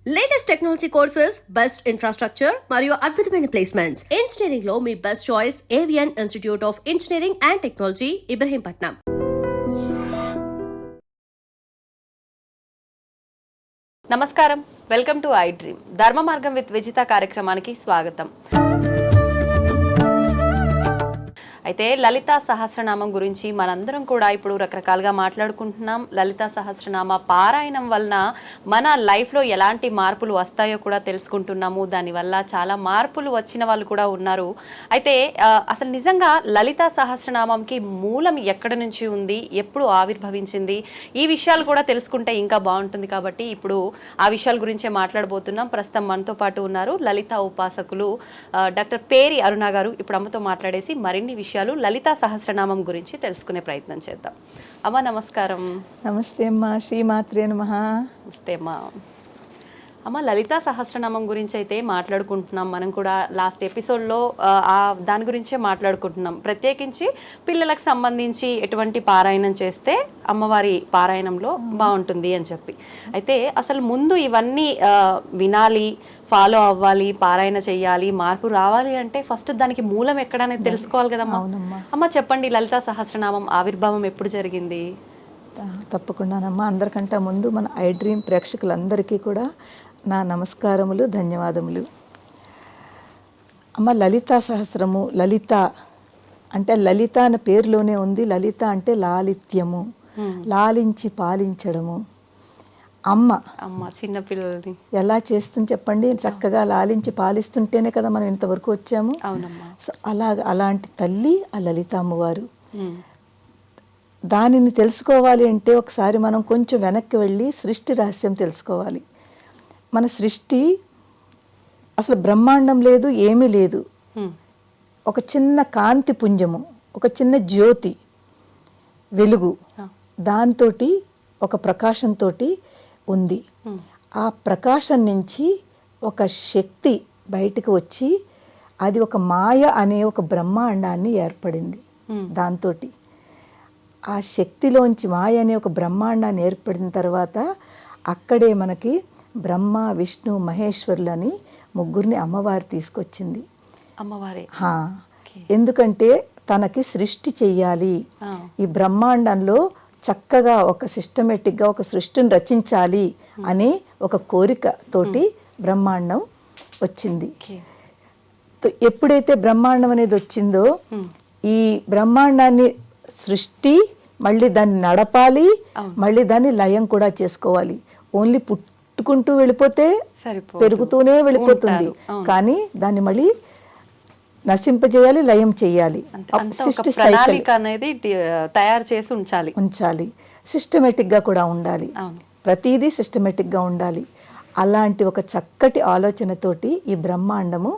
Latest technology courses, best infrastructure మరియు అద్భుతమైన placements. Engineering లో మీ బెస్ట్ చాయిస్ ఏవియన్ institute of engineering and technology, Ibrahimpatnam. నమస్కారం, వెల్కమ్ టు ఐ డ్రీమ్. ధర్మ మార్గం విత్ విజిత కార్యక్రమానికి స్వాగతం. అయితే లలితా సహస్రనామం గురించి మనందరం కూడా ఇప్పుడు రకరకాలుగా మాట్లాడుకుంటున్నాం. లలితా సహస్రనామ పారాయణం వలన మన లైఫ్లో ఎలాంటి మార్పులు వస్తాయో కూడా తెలుసుకుంటున్నాము. దానివల్ల చాలా మార్పులు వచ్చిన వాళ్ళు కూడా ఉన్నారు. అయితే అసలు నిజంగా లలితా సహస్రనామంకి మూలం ఎక్కడి నుంచి ఉంది, ఎప్పుడు ఆవిర్భవించింది, ఈ విషయాలు కూడా తెలుసుకుంటే ఇంకా బాగుంటుంది. కాబట్టి ఇప్పుడు ఆ విషయాల గురించే మాట్లాడబోతున్నాం. ప్రస్తుతం మనతో పాటు ఉన్నారు లలితా ఉపాసకులు డాక్టర్ పేరి అరుణ గారు. ఇప్పుడు అమ్మతో మాట్లాడేసి మరిన్ని విషయాలు లలితా సహస్రనామం గురించి తెలుసుకునే ప్రయత్నం చేద్దాం. అమ్మ నమస్కారం. నమస్తే అమ్మా, శ్రీమాత్రే నమః. నమస్తే అమ్మా. అమ్మ, లలితా సహస్రనామం గురించి అయితే మాట్లాడుకుంటున్నాం. మనం కూడా లాస్ట్ ఎపిసోడ్లో దాని గురించే మాట్లాడుకుంటున్నాం. ప్రత్యేకించి పిల్లలకు సంబంధించి ఎటువంటి పారాయణం చేస్తే అమ్మవారి పారాయణంలో బాగుంటుంది అని చెప్పి. అయితే అసలు ముందు ఇవన్నీ వినాలి, ఫాలో అవ్వాలి, పారాయణ చెయ్యాలి, మార్పు రావాలి అంటే ఫస్ట్ దానికి మూలం ఎక్కడనేది తెలుసుకోవాలి కదమ్మా. అమ్మ చెప్పండి, లలితా సహస్రనామం ఆవిర్భావం ఎప్పుడు జరిగింది? తప్పకుండానమ్మా. అందరికంటే ముందు మన ఐ డ్రీమ్ ప్రేక్షకులందరికీ కూడా నా నమస్కారములు, ధన్యవాదములు. అమ్మ, లలితా సహస్రము, లలిత అంటే లలిత అనే పేరులోనే ఉంది. లలిత అంటే లాలిత్యము, లాలించి పాలించడము. అమ్మ చిన్నపిల్లల్ని ఎలా చేస్తుంది చెప్పండి? చక్కగా లాలించి పాలిస్తుంటేనే కదా మనం ఇంతవరకు వచ్చాము. సో అలాంటి తల్లి ఆ లలిత అమ్మవారు. దానిని తెలుసుకోవాలి అంటే ఒకసారి మనం కొంచెం వెనక్కి వెళ్ళి సృష్టి రహస్యం తెలుసుకోవాలి. మన సృష్టి అసలు బ్రహ్మాండం లేదు, ఏమీ లేదు. ఒక చిన్న కాంతి పుంజము, ఒక చిన్న జ్యోతి వెలుగు, దాంతో ఒక ప్రకాశంతో ఉంది. ఆ ప్రకాశం నుంచి ఒక శక్తి బయటకు వచ్చి అది ఒక మాయ అనే ఒక బ్రహ్మాండాన్ని ఏర్పడింది. దాంతో ఆ శక్తిలోంచి మాయ అనే ఒక బ్రహ్మాండాన్ని ఏర్పడిన తర్వాత అక్కడే మనకి బ్రహ్మ, విష్ణు, మహేశ్వరులు అని ముగ్గురిని అమ్మవారు తీసుకొచ్చింది. అమ్మవారే ఎందుకంటే తనకి సృష్టి చెయ్యాలి, ఈ బ్రహ్మాండంలో చక్కగా ఒక సిస్టమేటిక్గా ఒక సృష్టిని రచించాలి అనే ఒక కోరిక తోటి బ్రహ్మాండం వచ్చింది. ఎప్పుడైతే బ్రహ్మాండం అనేది వచ్చిందో ఈ బ్రహ్మాండాన్ని సృష్టి మళ్ళీ దాన్ని నడపాలి, మళ్ళీ దాన్ని లయం కూడా చేసుకోవాలి. ఓన్లీ పుట్టుకుంటూ వెళ్ళిపోతే పెరుగుతూనే వెళ్ళిపోతుంది, కానీ దాన్ని మళ్ళీ నశింపజేయాలి, లయం చేయాలి. తయారు చేసి ఉంచాలి. సిస్టమేటిక్గా కూడా ఉండాలి, ప్రతిదీ సిస్టమేటిక్గా ఉండాలి. అలాంటి ఒక చక్కటి ఆలోచనతోటి ఈ బ్రహ్మాండము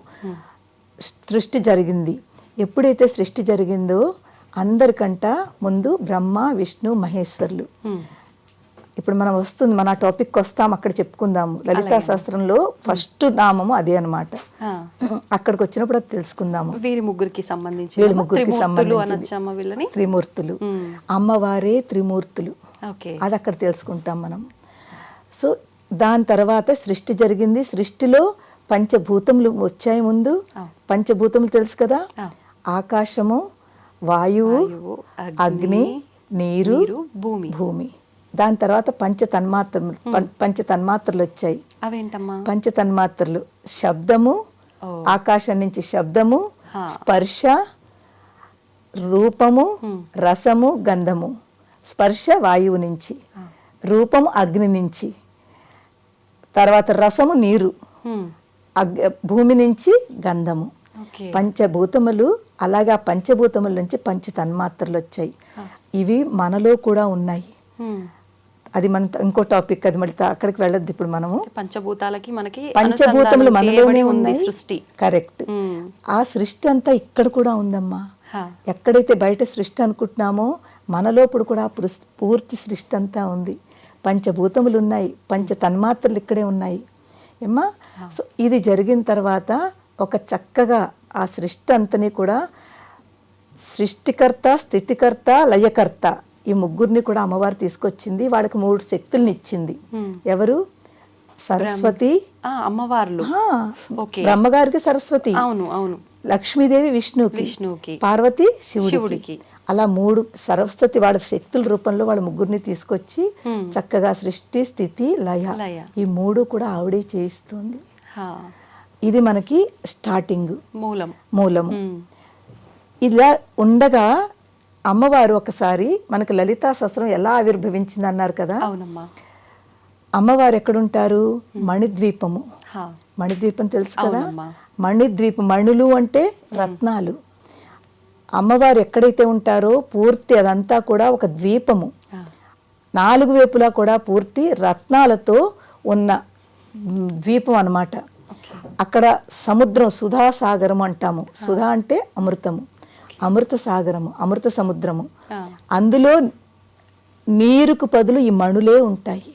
సృష్టి జరిగింది. ఎప్పుడైతే సృష్టి జరిగిందో అందరికంట ముందు బ్రహ్మ, విష్ణు, మహేశ్వరులు. ఇప్పుడు మనం వస్తుంది, మన టాపిక్ వస్తాం, అక్కడ చెప్పుకుందాము. లలితా శాస్త్రంలో ఫస్ట్ నామము అదే అనమాట. అక్కడికి వచ్చినప్పుడు అది తెలుసుకుందాము. వీరి ముగ్గురికి సంబంధించి త్రిమూర్తులు, అమ్మవారే త్రిమూర్తులు, అది అక్కడ తెలుసుకుంటాం మనం. సో దాని తర్వాత సృష్టి జరిగింది. సృష్టిలో పంచభూతములు వచ్చాయి. ముందు పంచభూతములు తెలుసు కదా, ఆకాశము, వాయువు, అగ్ని, నీరు, భూమి. దాని తర్వాత పంచతన్మాత్రలు వచ్చాయి. పంచతన్మాత్రలు శబ్దము, ఆకాశం నుంచి శబ్దము, స్పర్శ, రూపము, రసము, గంధము. స్పర్శ వాయువు నుంచి, రూపము అగ్ని నుంచి, తర్వాత రసము నీరు, భూమి నుంచి గంధము. పంచభూతములు. అలాగా పంచభూతముల నుంచి పంచతన్మాత్రలు వచ్చాయి. ఇవి మనలో కూడా ఉన్నాయి. అది మన ఇంకో టాపిక్, అది మళ్ళీ అక్కడికి వెళ్ళొద్దు ఇప్పుడు మనము. పంచభూతములు మనలోనే ఉన్నాయి, సృష్టి కరెక్ట్. ఆ సృష్టి అంతా ఇక్కడ కూడా ఉందమ్మా. ఎక్కడైతే బయట సృష్టి అనుకుంటున్నామో మనలోప్పుడు కూడా పూర్తి సృష్టి అంతా ఉంది. పంచభూతములు ఉన్నాయి, పంచ తన్మాత్రలు ఇక్కడే ఉన్నాయి ఏమ్మా. సో ఇది జరిగిన తర్వాత ఒక చక్కగా ఆ సృష్టి అంతని కూడా సృష్టికర్త, స్థితికర్త, లయకర్త, ఈ ముగ్గురిని కూడా అమ్మవారు తీసుకొచ్చింది. వాళ్ళకి 3 శక్తుల్ని ఇచ్చింది. ఎవరు? సరస్వతి అమ్మవార్లు. ఆ, ఓకే. బ్రహ్మగారికి సరస్వతి, అవును అవును. లక్ష్మీదేవి విష్ణువుకి, పార్వతి శివుడికి. అలా 3 సరస్వతి వాళ్ళ శక్తుల రూపంలో వాళ్ళ ముగ్గురిని తీసుకొచ్చి చక్కగా సృష్టి స్థితి లయ ఈ 3 కూడా ఆవిడే చేయిస్తుంది. ఇది మనకి స్టార్టింగ్ మూలము. ఇలా ఉండగా అమ్మవారు ఒకసారి మనకి లలితా సహస్రం ఎలా ఆవిర్భవించింది అన్నారు కదా. అవునమ్మా. అమ్మవారు ఎక్కడుంటారు? మణిద్వీపము. మణిద్వీపం తెలుసు కదా. మణిద్వీపం, మణులు అంటే రత్నాలు. అమ్మవారు ఎక్కడైతే ఉంటారో పూర్తి అదంతా కూడా ఒక ద్వీపము, 4 వైపులా కూడా పూర్తి రత్నాలతో ఉన్న ద్వీపం అన్నమాట. అక్కడ సముద్రం సుధా సాగరం అంటాము. సుధా అంటే అమృతము, అమృత సాగరము, అమృత సముద్రము. అందులో నీరుకు బదులు ఈ మణులే ఉంటాయి.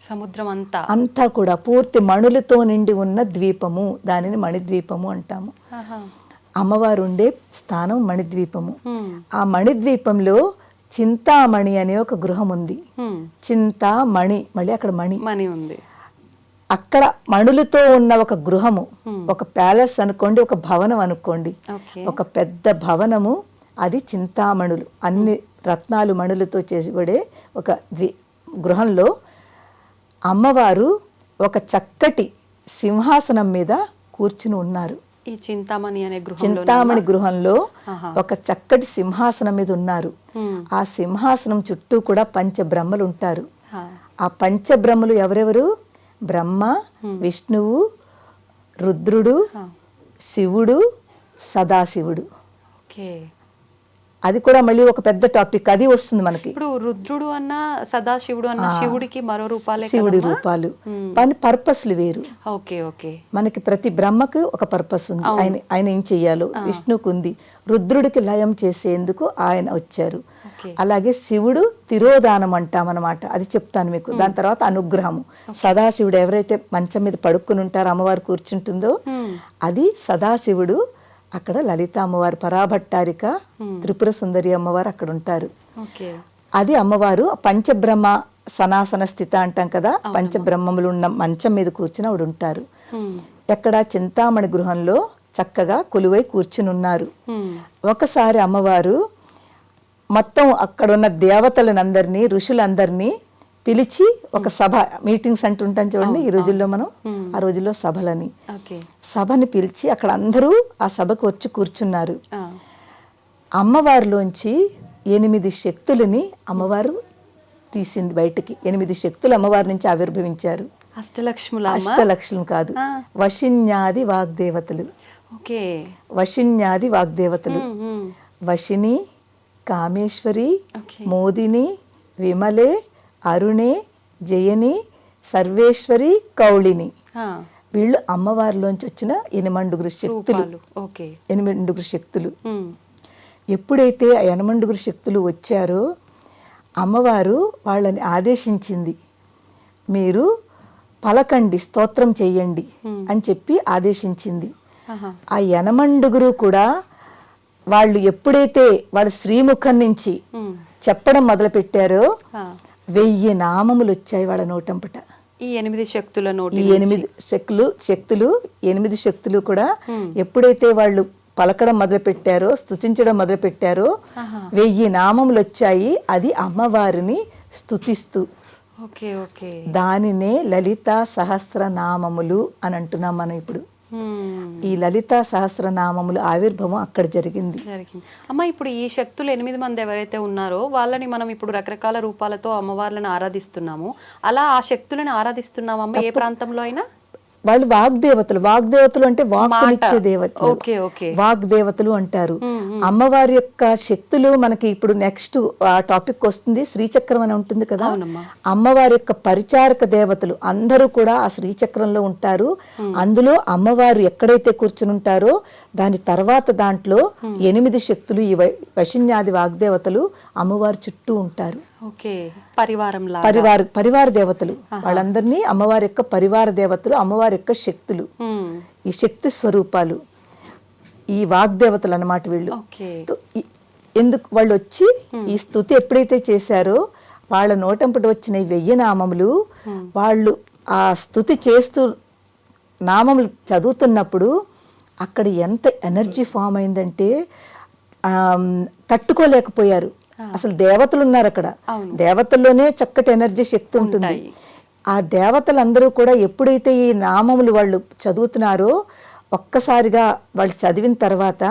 సముద్రం అంతా కూడా పూర్తి మణులతో నిండి ఉన్న ద్వీపము, దానిని మణిద్వీపము అంటాము. అమ్మవారు ఉండే స్థానం మణిద్వీపము. ఆ మణిద్వీపంలో చింతామణి అనే ఒక గృహం ఉంది. చింతామణి, మళ్ళీ అక్కడ మణి ఉంది. అక్కడ మణులతో ఉన్న ఒక గృహము, ఒక ప్యాలెస్ అనుకోండి, ఒక భవనం అనుకోండి, ఒక పెద్ద భవనము. అది చింతామణులు, అన్ని రత్నాలు మణులతో చేసిబడే ఒక గృహంలో అమ్మవారు ఒక చక్కటి సింహాసనం మీద కూర్చుని ఉన్నారు. ఈ చింతామణి గృహంలో ఒక చక్కటి సింహాసనం మీద ఉన్నారు. ఆ సింహాసనం చుట్టూ కూడా పంచబ్రహ్మలు ఉంటారు. ఆ పంచబ్రహ్మలు ఎవరెవరు? బ్రహ్మ, విష్ణువు, రుద్రుడు, శివుడు, సదాశివుడు. అది కూడా మళ్ళీ ఒక పెద్ద టాపిక్, అది వస్తుంది మనకి. ఇప్పుడు రుద్రుడు అన్న సదాశివుడు అన్న శివుడికి మరో రూపాలే, శివుడి రూపాలు, పని పర్పస్లు వేరు. Okay okay. మనకి ప్రతి బ్రహ్మకు ఒక పర్పస్ ఉంది, ఆయన ఏం చెయ్యాలో. విష్ణుకు ఉంది, రుద్రుడికి లయం చేసేందుకు ఆయన వచ్చారు. అలాగే శివుడు తిరోధానం అంటామన్నమాట, అది చెప్తాను మీకు. దాని తర్వాత అనుగ్రహము. సదాశివుడు ఎవరైతే మంచం మీద పడుకుని ఉంటారో, అమ్మవారు కూర్చుంటుందో, అది సదాశివుడు. అక్కడ లలిత అమ్మవారు, పరాభట్టారిక, త్రిపుర సుందరి అమ్మవారు అక్కడ ఉంటారు. అది అమ్మవారు పంచబ్రహ్మ సనాసన స్థిత అంటాం కదా, పంచబ్రహ్మములు ఉన్న మంచం మీద కూర్చుని ఆవిడ ఉంటారు. ఎక్కడ? చింతామణి గృహంలో చక్కగా కొలువై కూర్చుని ఉన్నారు. ఒకసారి అమ్మవారు మొత్తం అక్కడున్న దేవతలనందరినీ, ఋషులందరినీ పిలిచి ఒక సభ, మీటింగ్స్ అంటుంటాం చూడండి ఈ రోజుల్లో మనం, ఆ రోజుల్లో సభలని, సభని పిలిచి అక్కడ అందరూ ఆ సభకు వచ్చి కూర్చున్నారు. అమ్మవారిలోంచి 8 శక్తులని అమ్మవారు తీసింది బయటికి. 8 శక్తులు అమ్మవారి నుంచి ఆవిర్భవించారు. అష్టలక్ష్ములు కాదు, వశిన్యాది వాగ్దేవతలు. వశిన్యాది వాగ్దేవతలు. వశిని, కామేశ్వరి, మోదిని, విమలే, అరుణే, జయని, సర్వేశ్వరి, కౌళిని. వీళ్ళు అమ్మవారిలోంచి వచ్చిన 8 శక్తులు. 8 శక్తులు. ఎప్పుడైతే ఆ 8 శక్తులు వచ్చారో అమ్మవారు వాళ్ళని ఆదేశించింది, మీరు పలకండి, స్తోత్రం చెయ్యండి అని చెప్పి ఆదేశించింది. ఆ 8 కూడా వాళ్ళు ఎప్పుడైతే వాళ్ళ శ్రీముఖం నుంచి చెప్పడం మొదలు పెట్టారో 1000 నామములు వచ్చాయి వాళ్ళ నోటంపట. ఈ 8 శక్తుల నోటి, ఈ 8 శక్తులు 8 శక్తులు కూడా ఎప్పుడైతే వాళ్ళు పలకడం మొదలు పెట్టారో, స్తుతించడం మొదలు పెట్టారో 1000 నామములు వచ్చాయి. అది అమ్మవారిని స్తుతిస్తూ. దానినే లలితా సహస్రనామములు అని అంటున్నాం మనం ఇప్పుడు. ఈ లలితా సహస్రనామములు ఆవిర్భావం అక్కడ జరిగింది. అమ్మ, ఇప్పుడు ఈ శక్తులు 8 మంది ఎవరైతే ఉన్నారో వాళ్ళని మనం ఇప్పుడు రకరకాల రూపాలతో అమ్మవార్లను ఆరాధిస్తున్నాము. అలా ఆ శక్తులను ఆరాధిస్తున్నాము అమ్మ ఏ ప్రాంతంలో అయినా? వాళ్ళు వాగ్దేవతలు. వాగ్దేవతలు అంటే వాక్కునిచ్చే దేవతలు, వాగ్దేవతలు అంటారు. అమ్మవారి యొక్క శక్తులు మనకి ఇప్పుడు నెక్స్ట్ ఆ టాపిక్ వస్తుంది. శ్రీచక్రం అని ఉంటుంది కదా, అమ్మవారి యొక్క పరిచారక దేవతలు అందరూ కూడా ఆ శ్రీచక్రంలో ఉంటారు. అందులో అమ్మవారు ఎక్కడైతే కూర్చుని ఉంటారో దాని తర్వాత దాంట్లో 8 శక్తులు, ఈ వశిన్యాది వాగ్దేవతలు అమ్మవారి చుట్టూ ఉంటారు. పరివార దేవతలు, వాళ్ళందరినీ అమ్మవారి యొక్క పరివార దేవతలు, అమ్మవారి యొక్క శక్తులు, ఈ శక్తి స్వరూపాలు, ఈ వాగ్దేవతలు అన్నమాట వీళ్ళు. ఎందుకు వాళ్ళు వచ్చి ఈ స్తుతి ఎప్పుడైతే చేశారో వాళ్ళ నోటంపటి వచ్చిన 1000 నామములు వాళ్ళు ఆ స్తుతి చేస్తూ నామములు చదువుతున్నప్పుడు అక్కడ ఎంత ఎనర్జీ ఫామ్ అయిందంటే తట్టుకోలేకపోయారు. అసలు దేవతలు ఉన్నారు అక్కడ, దేవతల్లోనే చక్కటి ఎనర్జీ శక్తి ఉంటుంది. ఆ దేవతలందరూ కూడా ఎప్పుడైతే ఈ నామములు వాళ్ళు చదువుతున్నారో ఒక్కసారిగా వాళ్ళు చదివిన తర్వాత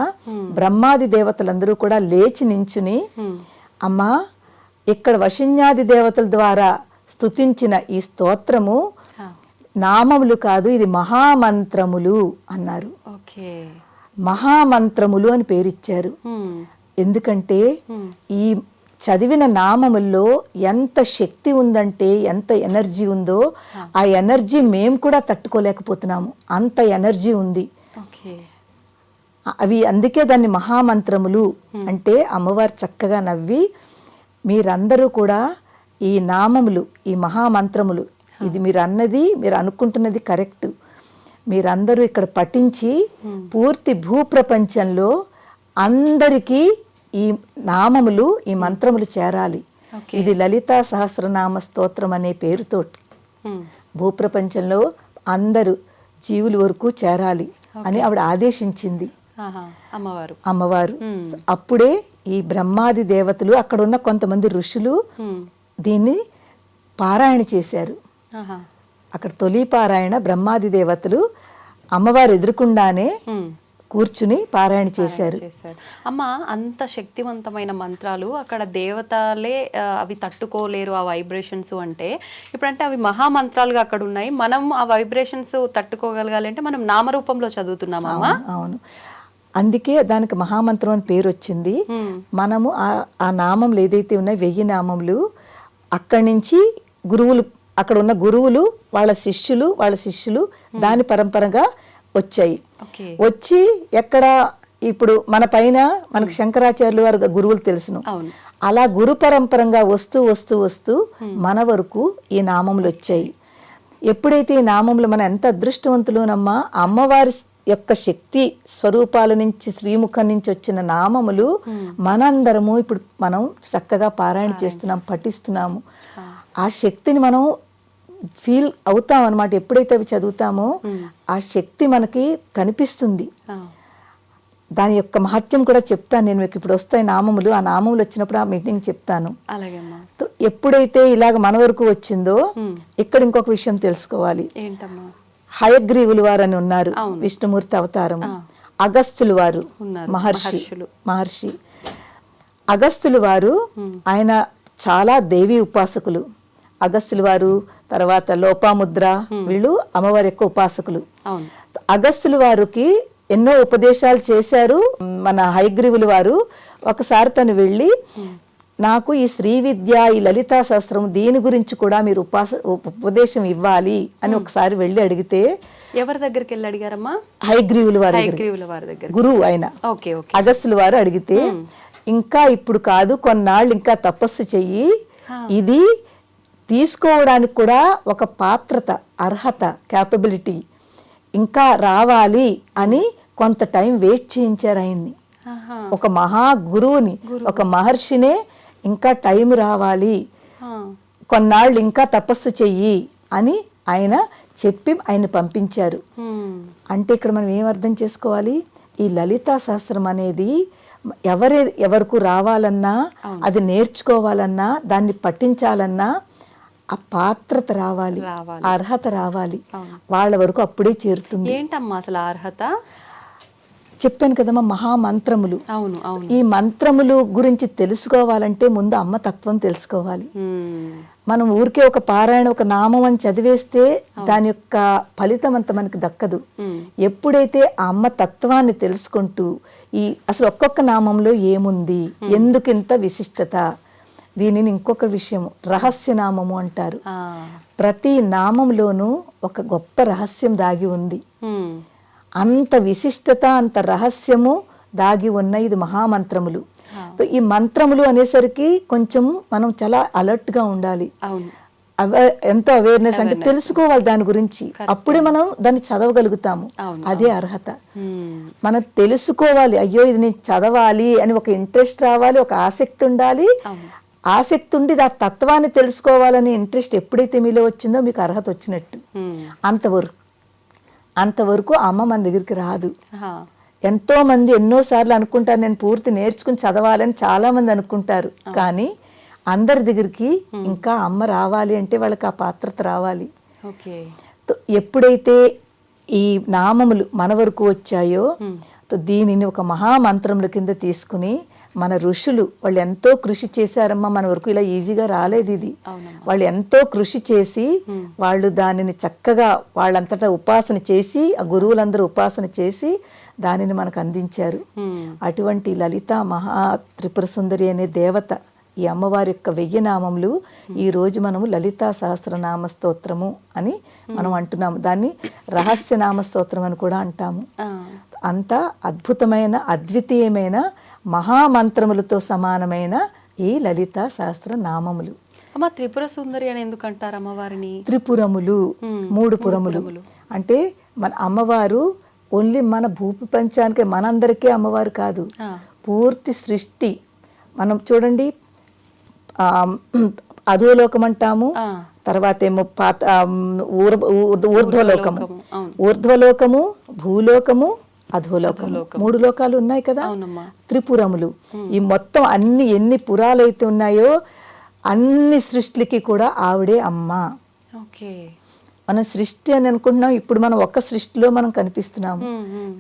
బ్రహ్మాది దేవతలందరూ కూడా లేచి నించుని, అమ్మా ఇక్కడ వశిన్యాది దేవతల ద్వారా స్తుతించిన ఈ స్తోత్రము నామములు కాదు, ఇది మహామంత్రములు అన్నారు. మహామంత్రములు అని పేరిచ్చారు. ఎందుకంటే ఈ చదివిన నామముల్లో ఎంత శక్తి ఉందంటే, ఎంత ఎనర్జీ ఉందో ఆ ఎనర్జీ మేము కూడా తట్టుకోలేకపోతున్నాము, అంత ఎనర్జీ ఉంది. అవి అందుకే దాన్ని మహామంత్రములు అంటే అమ్మవారు చక్కగా నవ్వి, మీరందరూ కూడా ఈ నామములు, ఈ మహామంత్రములు, ఇది మీరు అన్నది, మీరు అనుకుంటున్నది కరెక్ట్, మీరందరూ ఇక్కడ పఠించి పూర్తి భూప్రపంచంలో అందరికీ ఈ నామములు, ఈ మంత్రములు చేరాలి. ఇది లలితా సహస్రనామ స్తోత్రం అనే పేరుతోటి భూప్రపంచంలో అందరూ జీవుల వరకు చేరాలి అని ఆవిడ ఆదేశించింది అమ్మవారు. అప్పుడే ఈ బ్రహ్మాది దేవతలు, అక్కడ ఉన్న కొంతమంది ఋషులు దీన్ని పారాయణ చేశారు. అక్కడ తొలి పారాయణ బ్రహ్మాది దేవతలు అమ్మవారు ఎదురుకుండానే కూర్చుని పారాయణ చేశారు. అమ్మ, అంత శక్తివంతమైన మంత్రాలు అక్కడ దేవతలే అవి తట్టుకోలేరు ఆ వైబ్రేషన్స్ అంటే, ఇప్పుడంటే అవి మహామంత్రాలుగా అక్కడ ఉన్నాయి, మనం ఆ వైబ్రేషన్స్ తట్టుకోగలగాలి అంటే మనం నామరూపంలో చదువుతున్నామా? అవును, అందుకే దానికి మహామంత్రం అని పేరు వచ్చింది. మనము ఆ నామములు ఏదైతే ఉన్నాయో 1000 నామములు, అక్కడి నుంచి గురువులు, అక్కడ ఉన్న గురువులు వాళ్ళ శిష్యులు దాని పరంపరగా వచ్చాయి. వచ్చి ఎక్కడ ఇప్పుడు మన పైన మనకు శంకరాచార్యులు వారు గురువులు తెలుసును, అలా గురు పరంపరంగా వస్తూ మన వరకు ఈ నామములు వచ్చాయి. ఎప్పుడైతే ఈ నామములు, మన ఎంత అదృష్టవంతులునమ్మా, అమ్మవారి యొక్క శక్తి స్వరూపాల నుంచి, శ్రీముఖం నుంచి వచ్చిన నామములు మనందరము ఇప్పుడు మనం చక్కగా పారాయణ చేస్తున్నాం, పఠిస్తున్నాము. ఆ శక్తిని మనం ఫీల్ అవుతాం అన్నమాట. ఎప్పుడైతే అవి చదువుతామో ఆ శక్తి మనకి కనిపిస్తుంది. దాని యొక్క మహత్యం కూడా చెప్తాను నేను మీకు. ఇప్పుడు వస్తాయి నామములు, ఆ నామములు వచ్చినప్పుడు ఆ మీటింగ్ చెప్తాను. ఎప్పుడైతే ఇలాగ మన వరకు వచ్చిందో ఇక్కడ ఇంకొక విషయం తెలుసుకోవాలి. హయగ్రీవులు వారు అని ఉన్నారు, విష్ణుమూర్తి అవతారం. అగస్త్యులు వారు మహర్షి అగస్త్యులు వారు, ఆయన చాలా దేవి ఉపాసకులు. అగస్త్యులు వారు, తర్వాత లోపాముద్ర, వీళ్ళు అమ్మవారి యొక్క ఉపాసకులు. అగస్త్యులు వారికి ఎన్నో ఉపదేశాలు చేశారు మన హయగ్రీవులు వారు. ఒకసారి తను వెళ్ళి, నాకు ఈ శ్రీ విద్య, ఈ లలితా శాస్త్రం, దీని గురించి కూడా మీరు ఉపదేశం ఇవ్వాలి అని ఒకసారి వెళ్ళి అడిగితే, ఎవరి దగ్గరికి వెళ్ళి అడిగారమ్మా? హయగ్రీవులు వారి దగ్గర, గురువు ఆయన అగస్త్యులు వారు అడిగితే, ఇంకా ఇప్పుడు కాదు, కొన్నాళ్ళు ఇంకా తపస్సు చెయ్యి, ఇది తీసుకోవడానికి కూడా ఒక పాత్రత, అర్హత, క్యాపబిలిటీ ఇంకా రావాలి అని కొంత టైం వెయిట్ చేయించారు ఆయన్ని. ఒక మహా గురువుని, ఒక మహర్షినే ఇంకా టైం రావాలి, కొన్నాళ్ళు ఇంకా తపస్సు చెయ్యి అని ఆయన చెప్పి ఆయన పంపించారు. అంటే ఇక్కడ మనం ఏం అర్థం చేసుకోవాలి, ఈ లలితా శాస్త్రం అనేది ఎవరికి రావాలన్నా, అది నేర్చుకోవాలన్నా, దాన్ని పఠించాలన్నా ఆ పాత్రత రావాలి, అర్హత రావాలి, వాళ్ళ వరకు అప్పుడే చేరుతుంది. ఏంటమ్మా అసలు అర్హత? చెప్పాను కదమ్మా, మహామంత్రములు. ఈ మంత్రములు గురించి తెలుసుకోవాలంటే ముందు అమ్మ తత్వం తెలుసుకోవాలి. మనం ఊరికే ఒక పారాయణ, ఒక నామం అని చదివేస్తే దాని యొక్క ఫలితం అంత మనకి దక్కదు. ఎప్పుడైతే ఆ అమ్మ తత్వాన్ని తెలుసుకుంటూ, ఈ అసలు ఒక్కొక్క నామంలో ఏముంది, ఎందుకింత విశిష్టత, దీనిని ఇంకొక విషయం రహస్యనామము అంటారు. ప్రతి నామంలోనూ ఒక గొప్ప రహస్యం దాగి ఉంది. అంత విశిష్టత, అంత రహస్యము దాగి ఉన్న ఇది మహామంత్రములు. ఈ మంత్రములు అనేసరికి కొంచెం మనం చాలా అలర్ట్ గా ఉండాలి. ఎంతో అవేర్నెస్, అంటే తెలుసుకోవాలి దాని గురించి, అప్పుడే మనం దాన్ని చదవగలుగుతాము. అదే అర్హత. మనం తెలుసుకోవాలి, అయ్యో ఇది నేను చదవాలి అని ఒక ఇంట్రెస్ట్ రావాలి, ఒక ఆసక్తి ఉండాలి. ఆసక్తి ఉండి ఆ తత్వాన్ని తెలుసుకోవాలనే ఇంట్రెస్ట్ ఎప్పుడైతే మీలో వచ్చిందో మీకు అర్హత వచ్చినట్టు. అంతవరకు అమ్మ మన దగ్గరికి రాదు. ఎంతో మంది ఎన్నోసార్లు అనుకుంటారు నేను పూర్తి నేర్చుకుని చదవాలని చాలా మంది అనుకుంటారు, కానీ అందరి దగ్గరికి ఇంకా అమ్మ రావాలి అంటే వాళ్ళకి ఆ పాత్రత రావాలి. ఎప్పుడైతే ఈ నామములు మన వరకు వచ్చాయో దీనిని ఒక మహామంత్రముల కింద తీసుకుని మన ఋషులు వాళ్ళు ఎంతో కృషి చేశారమ్మా, మన వరకు ఇలా ఈజీగా రాలేదు ఇది. వాళ్ళు ఎంతో కృషి చేసి వాళ్ళు దానిని చక్కగా వాళ్ళంతటా ఉపాసన చేసి, ఆ గురువులందరూ ఉపాసన చేసి దానిని మనకు అందించారు. అటువంటి లలిత మహా త్రిపుర సుందరి అనే దేవత ఈ అమ్మవారి యొక్క 1000 నామములు ఈ రోజు మనము లలితా సహస్రనామ స్తోత్రము అని మనం అంటున్నాము. దాన్ని రహస్యనామ స్తోత్రం అని కూడా అంటాము. అంత అద్భుతమైన అద్వితీయమైన మహామంత్రములతో సమానమైన ఈ లలితా సహస్రనామములు. అమ్మ త్రిపుర సుందరి అని ఎందుకు అంటారు అమ్మవారిని? త్రిపురములు, 3 పురములు అంటే మన అమ్మవారు ఓన్లీ మన భూప్రపంచానికి మనందరికీ అమ్మవారు కాదు, పూర్తి సృష్టి. మనం చూడండి అధోలోకం అంటాము, తర్వాత ఏమో ఊర్ధ్వలోకము, భూలోకము, అధోలోకము, 3 లోకాలు ఉన్నాయి కదా, త్రిపురములు. ఈ మొత్తం ఎన్ని పురాలైతే ఉన్నాయో అన్ని సృష్టికి కూడా ఆవిడే అమ్మ. మనం సృష్టి అని అనుకుంటున్నాం, ఇప్పుడు మనం ఒక్క సృష్టిలో మనం కనిపిస్తున్నాము.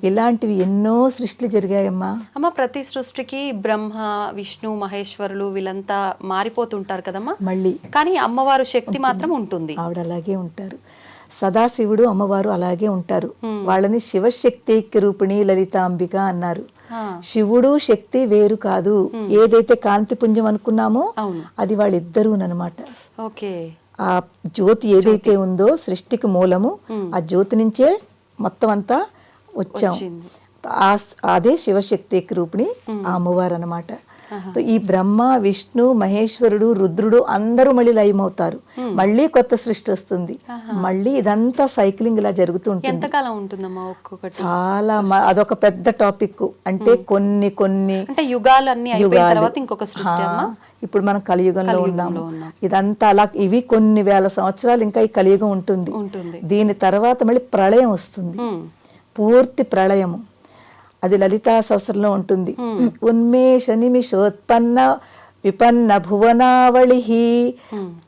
ఇలాంటివి ఎన్నో సృష్టిలు జరిగాయమ్మా. అమ్మ ప్రతి సృష్టికి బ్రహ్మ, విష్ణు, మహేశ్వరులు వీళ్ళంతా మారిపోతుంటారు కదమ్మా మళ్ళీ, కానీ అమ్మవారు శక్తి మాత్రం ఉంటుంది. ఆవిడ అలాగే ఉంటారు. సదాశివుడు అమ్మవారు అలాగే ఉంటారు. వాళ్ళని శివశక్తి రూపిణి లలితాంబిక అన్నారు. శివుడు శక్తి వేరు కాదు. ఏదైతే కాంతిపుంజం అనుకున్నామో అది వాళ్ళిద్దరూనమాట. ఆ జ్యోతి ఏదైతే ఉందో సృష్టికి మూలము, ఆ జ్యోతి నుంచే మొత్తం అంతా వచ్చాం. అదే శివశక్తి రూపిణి ఆ అమ్మవారు అనమాట. ఈ బ్రహ్మ, విష్ణు, మహేశ్వరుడు, రుద్రుడు అందరూ మళ్ళీ లయమవుతారు. మళ్ళీ కొత్త సృష్టి వస్తుంది. మళ్ళీ ఇదంతా సైక్లింగ్ ఇలా జరుగుతూ ఉంటుంది. చాలా అదొక పెద్ద టాపిక్. అంటే కొన్ని యుగాలు, ఇప్పుడు మనం కలియుగంలో ఉన్నాము. ఇదంతా అలా ఇవి కొన్ని వేల సంవత్సరాలు ఇంకా ఈ కలియుగం ఉంటుంది. దీని తర్వాత మళ్ళీ ప్రళయం వస్తుంది, పూర్తి ప్రళయము. అది లలితా సహస్రంలో ఉంటుంది. ఉన్మేష నిమిషోత్పన్న విపన్న భువనావళి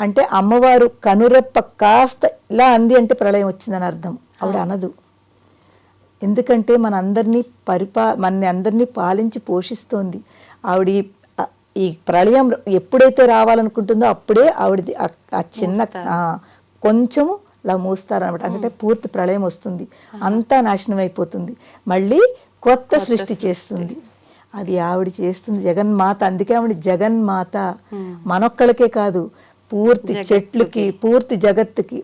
అంటే అమ్మవారు కనురెప్ప కాస్త ఇలా అంది అంటే ప్రళయం వచ్చిందని అర్థం. ఆవిడ అనదు, ఎందుకంటే మన అందరినీ పాలించి పోషిస్తోంది ఆవిడ. ఈ ప్రళయం ఎప్పుడైతే రావాలనుకుంటుందో అప్పుడే ఆవిడది ఆ చిన్న కొంచెము ఇలా మూస్తారనమాట. అంటే పూర్తి ప్రళయం వస్తుంది, అంతా నాశనం అయిపోతుంది, మళ్ళీ కొత్త సృష్టి చేస్తుంది. అది ఆవిడ చేస్తుంది, జగన్మాత. అందుకే ఆవిడ జగన్మాత. మనొక్కళ్ళకే కాదు, పూర్తి చెట్లుకి, పూర్తి జగత్తుకి,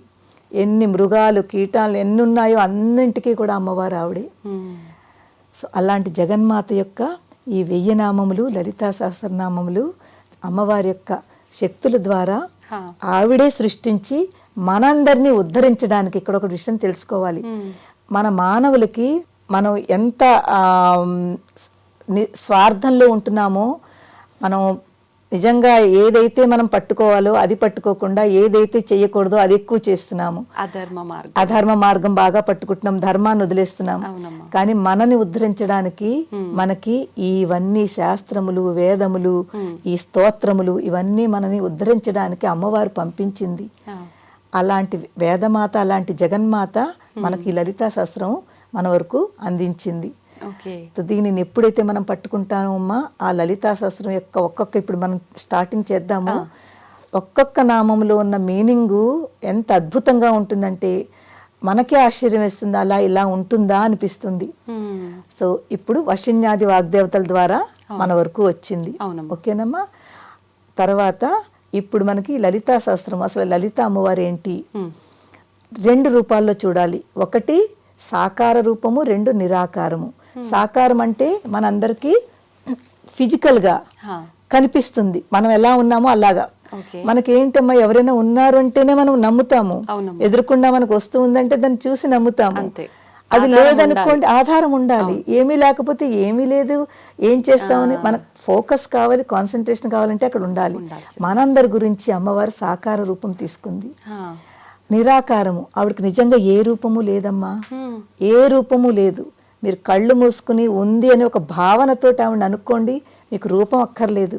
ఎన్ని మృగాలు, కీటాలు ఎన్ని ఉన్నాయో అన్నింటికీ కూడా అమ్మవారు ఆవిడే. సో అలాంటి జగన్మాత యొక్క ఈ 1000 నామములు, లలితా సహస్రనామములు అమ్మవారి యొక్క శక్తుల ద్వారా ఆవిడే సృష్టించి మనందరినీ ఉద్ధరించడానికి. ఇక్కడ ఒక విషయం తెలుసుకోవాలి, మన మానవులకి మనం ఎంత స్వార్థంలో ఉంటున్నామో, మనం నిజంగా ఏదైతే మనం పట్టుకోవాలో అది పట్టుకోకుండా ఏదైతే చేయకూడదో అది ఎక్కువ చేస్తున్నాము. అధర్మ మార్గం బాగా పట్టుకుంటున్నాం, ధర్మాన్ని వదిలేస్తున్నాం. కానీ మనని ఉద్ధరించడానికి మనకి ఇవన్నీ శాస్త్రములు, వేదములు, ఈ స్తోత్రములు ఇవన్నీ మనని ఉద్ధరించడానికి అమ్మవారు పంపించింది. అలాంటి వేదమాత, అలాంటి జగన్మాత మనకి లలితా శాస్త్రం మన వరకు అందించింది. దీనిని ఎప్పుడైతే మనం పట్టుకుంటామో అమ్మా, ఆ లలితా శాస్త్రం యొక్క ఇప్పుడు మనం స్టార్టింగ్ చేద్దాము. ఒక్కొక్క నామంలో ఉన్న మీనింగు ఎంత అద్భుతంగా ఉంటుందంటే మనకే ఆశ్చర్యం వేస్తుంది, అలా ఇలా ఉంటుందా అనిపిస్తుంది. సో ఇప్పుడు వశిన్యాది వాగ్దేవతల ద్వారా మన వరకు వచ్చింది. ఓకేనమ్మా. తర్వాత ఇప్పుడు మనకి లలితా శాస్త్రం, అసలు లలిత అమ్మవారు ఏంటి, 2 రూపాల్లో చూడాలి. ఒకటి సాకార రూపము, 2 నిరాకారము. సాకారం అంటే మనందరికీ ఫిజికల్గా కనిపిస్తుంది, మనం ఎలా ఉన్నామో అలాగా. మనకేంటమ్మా, ఎవరైనా ఉన్నారు అంటేనే మనం నమ్ముతాము, ఎదురుకుండా మనకు వస్తూ ఉందంటే దాన్ని చూసి నమ్ముతాము. అది లేదనుకోండి, ఆధారం ఉండాలి. ఏమీ లేకపోతే ఏమీ లేదు, ఏం చేస్తామని మనకు ఫోకస్ కావాలి, కాన్సన్ట్రేషన్ కావాలంటే అక్కడ ఉండాలి. మనందరి గురించి అమ్మవారు సాకార రూపం తీసుకుంది. నిరాకారము, ఆవిడకి నిజంగా ఏ రూపము లేదమ్మా, ఏ రూపము లేదు. మీరు కళ్ళు మూసుకుని ఉంది అనే ఒక భావనతో ఆవిడ అనుకోండి, మీకు రూపం అక్కర్లేదు.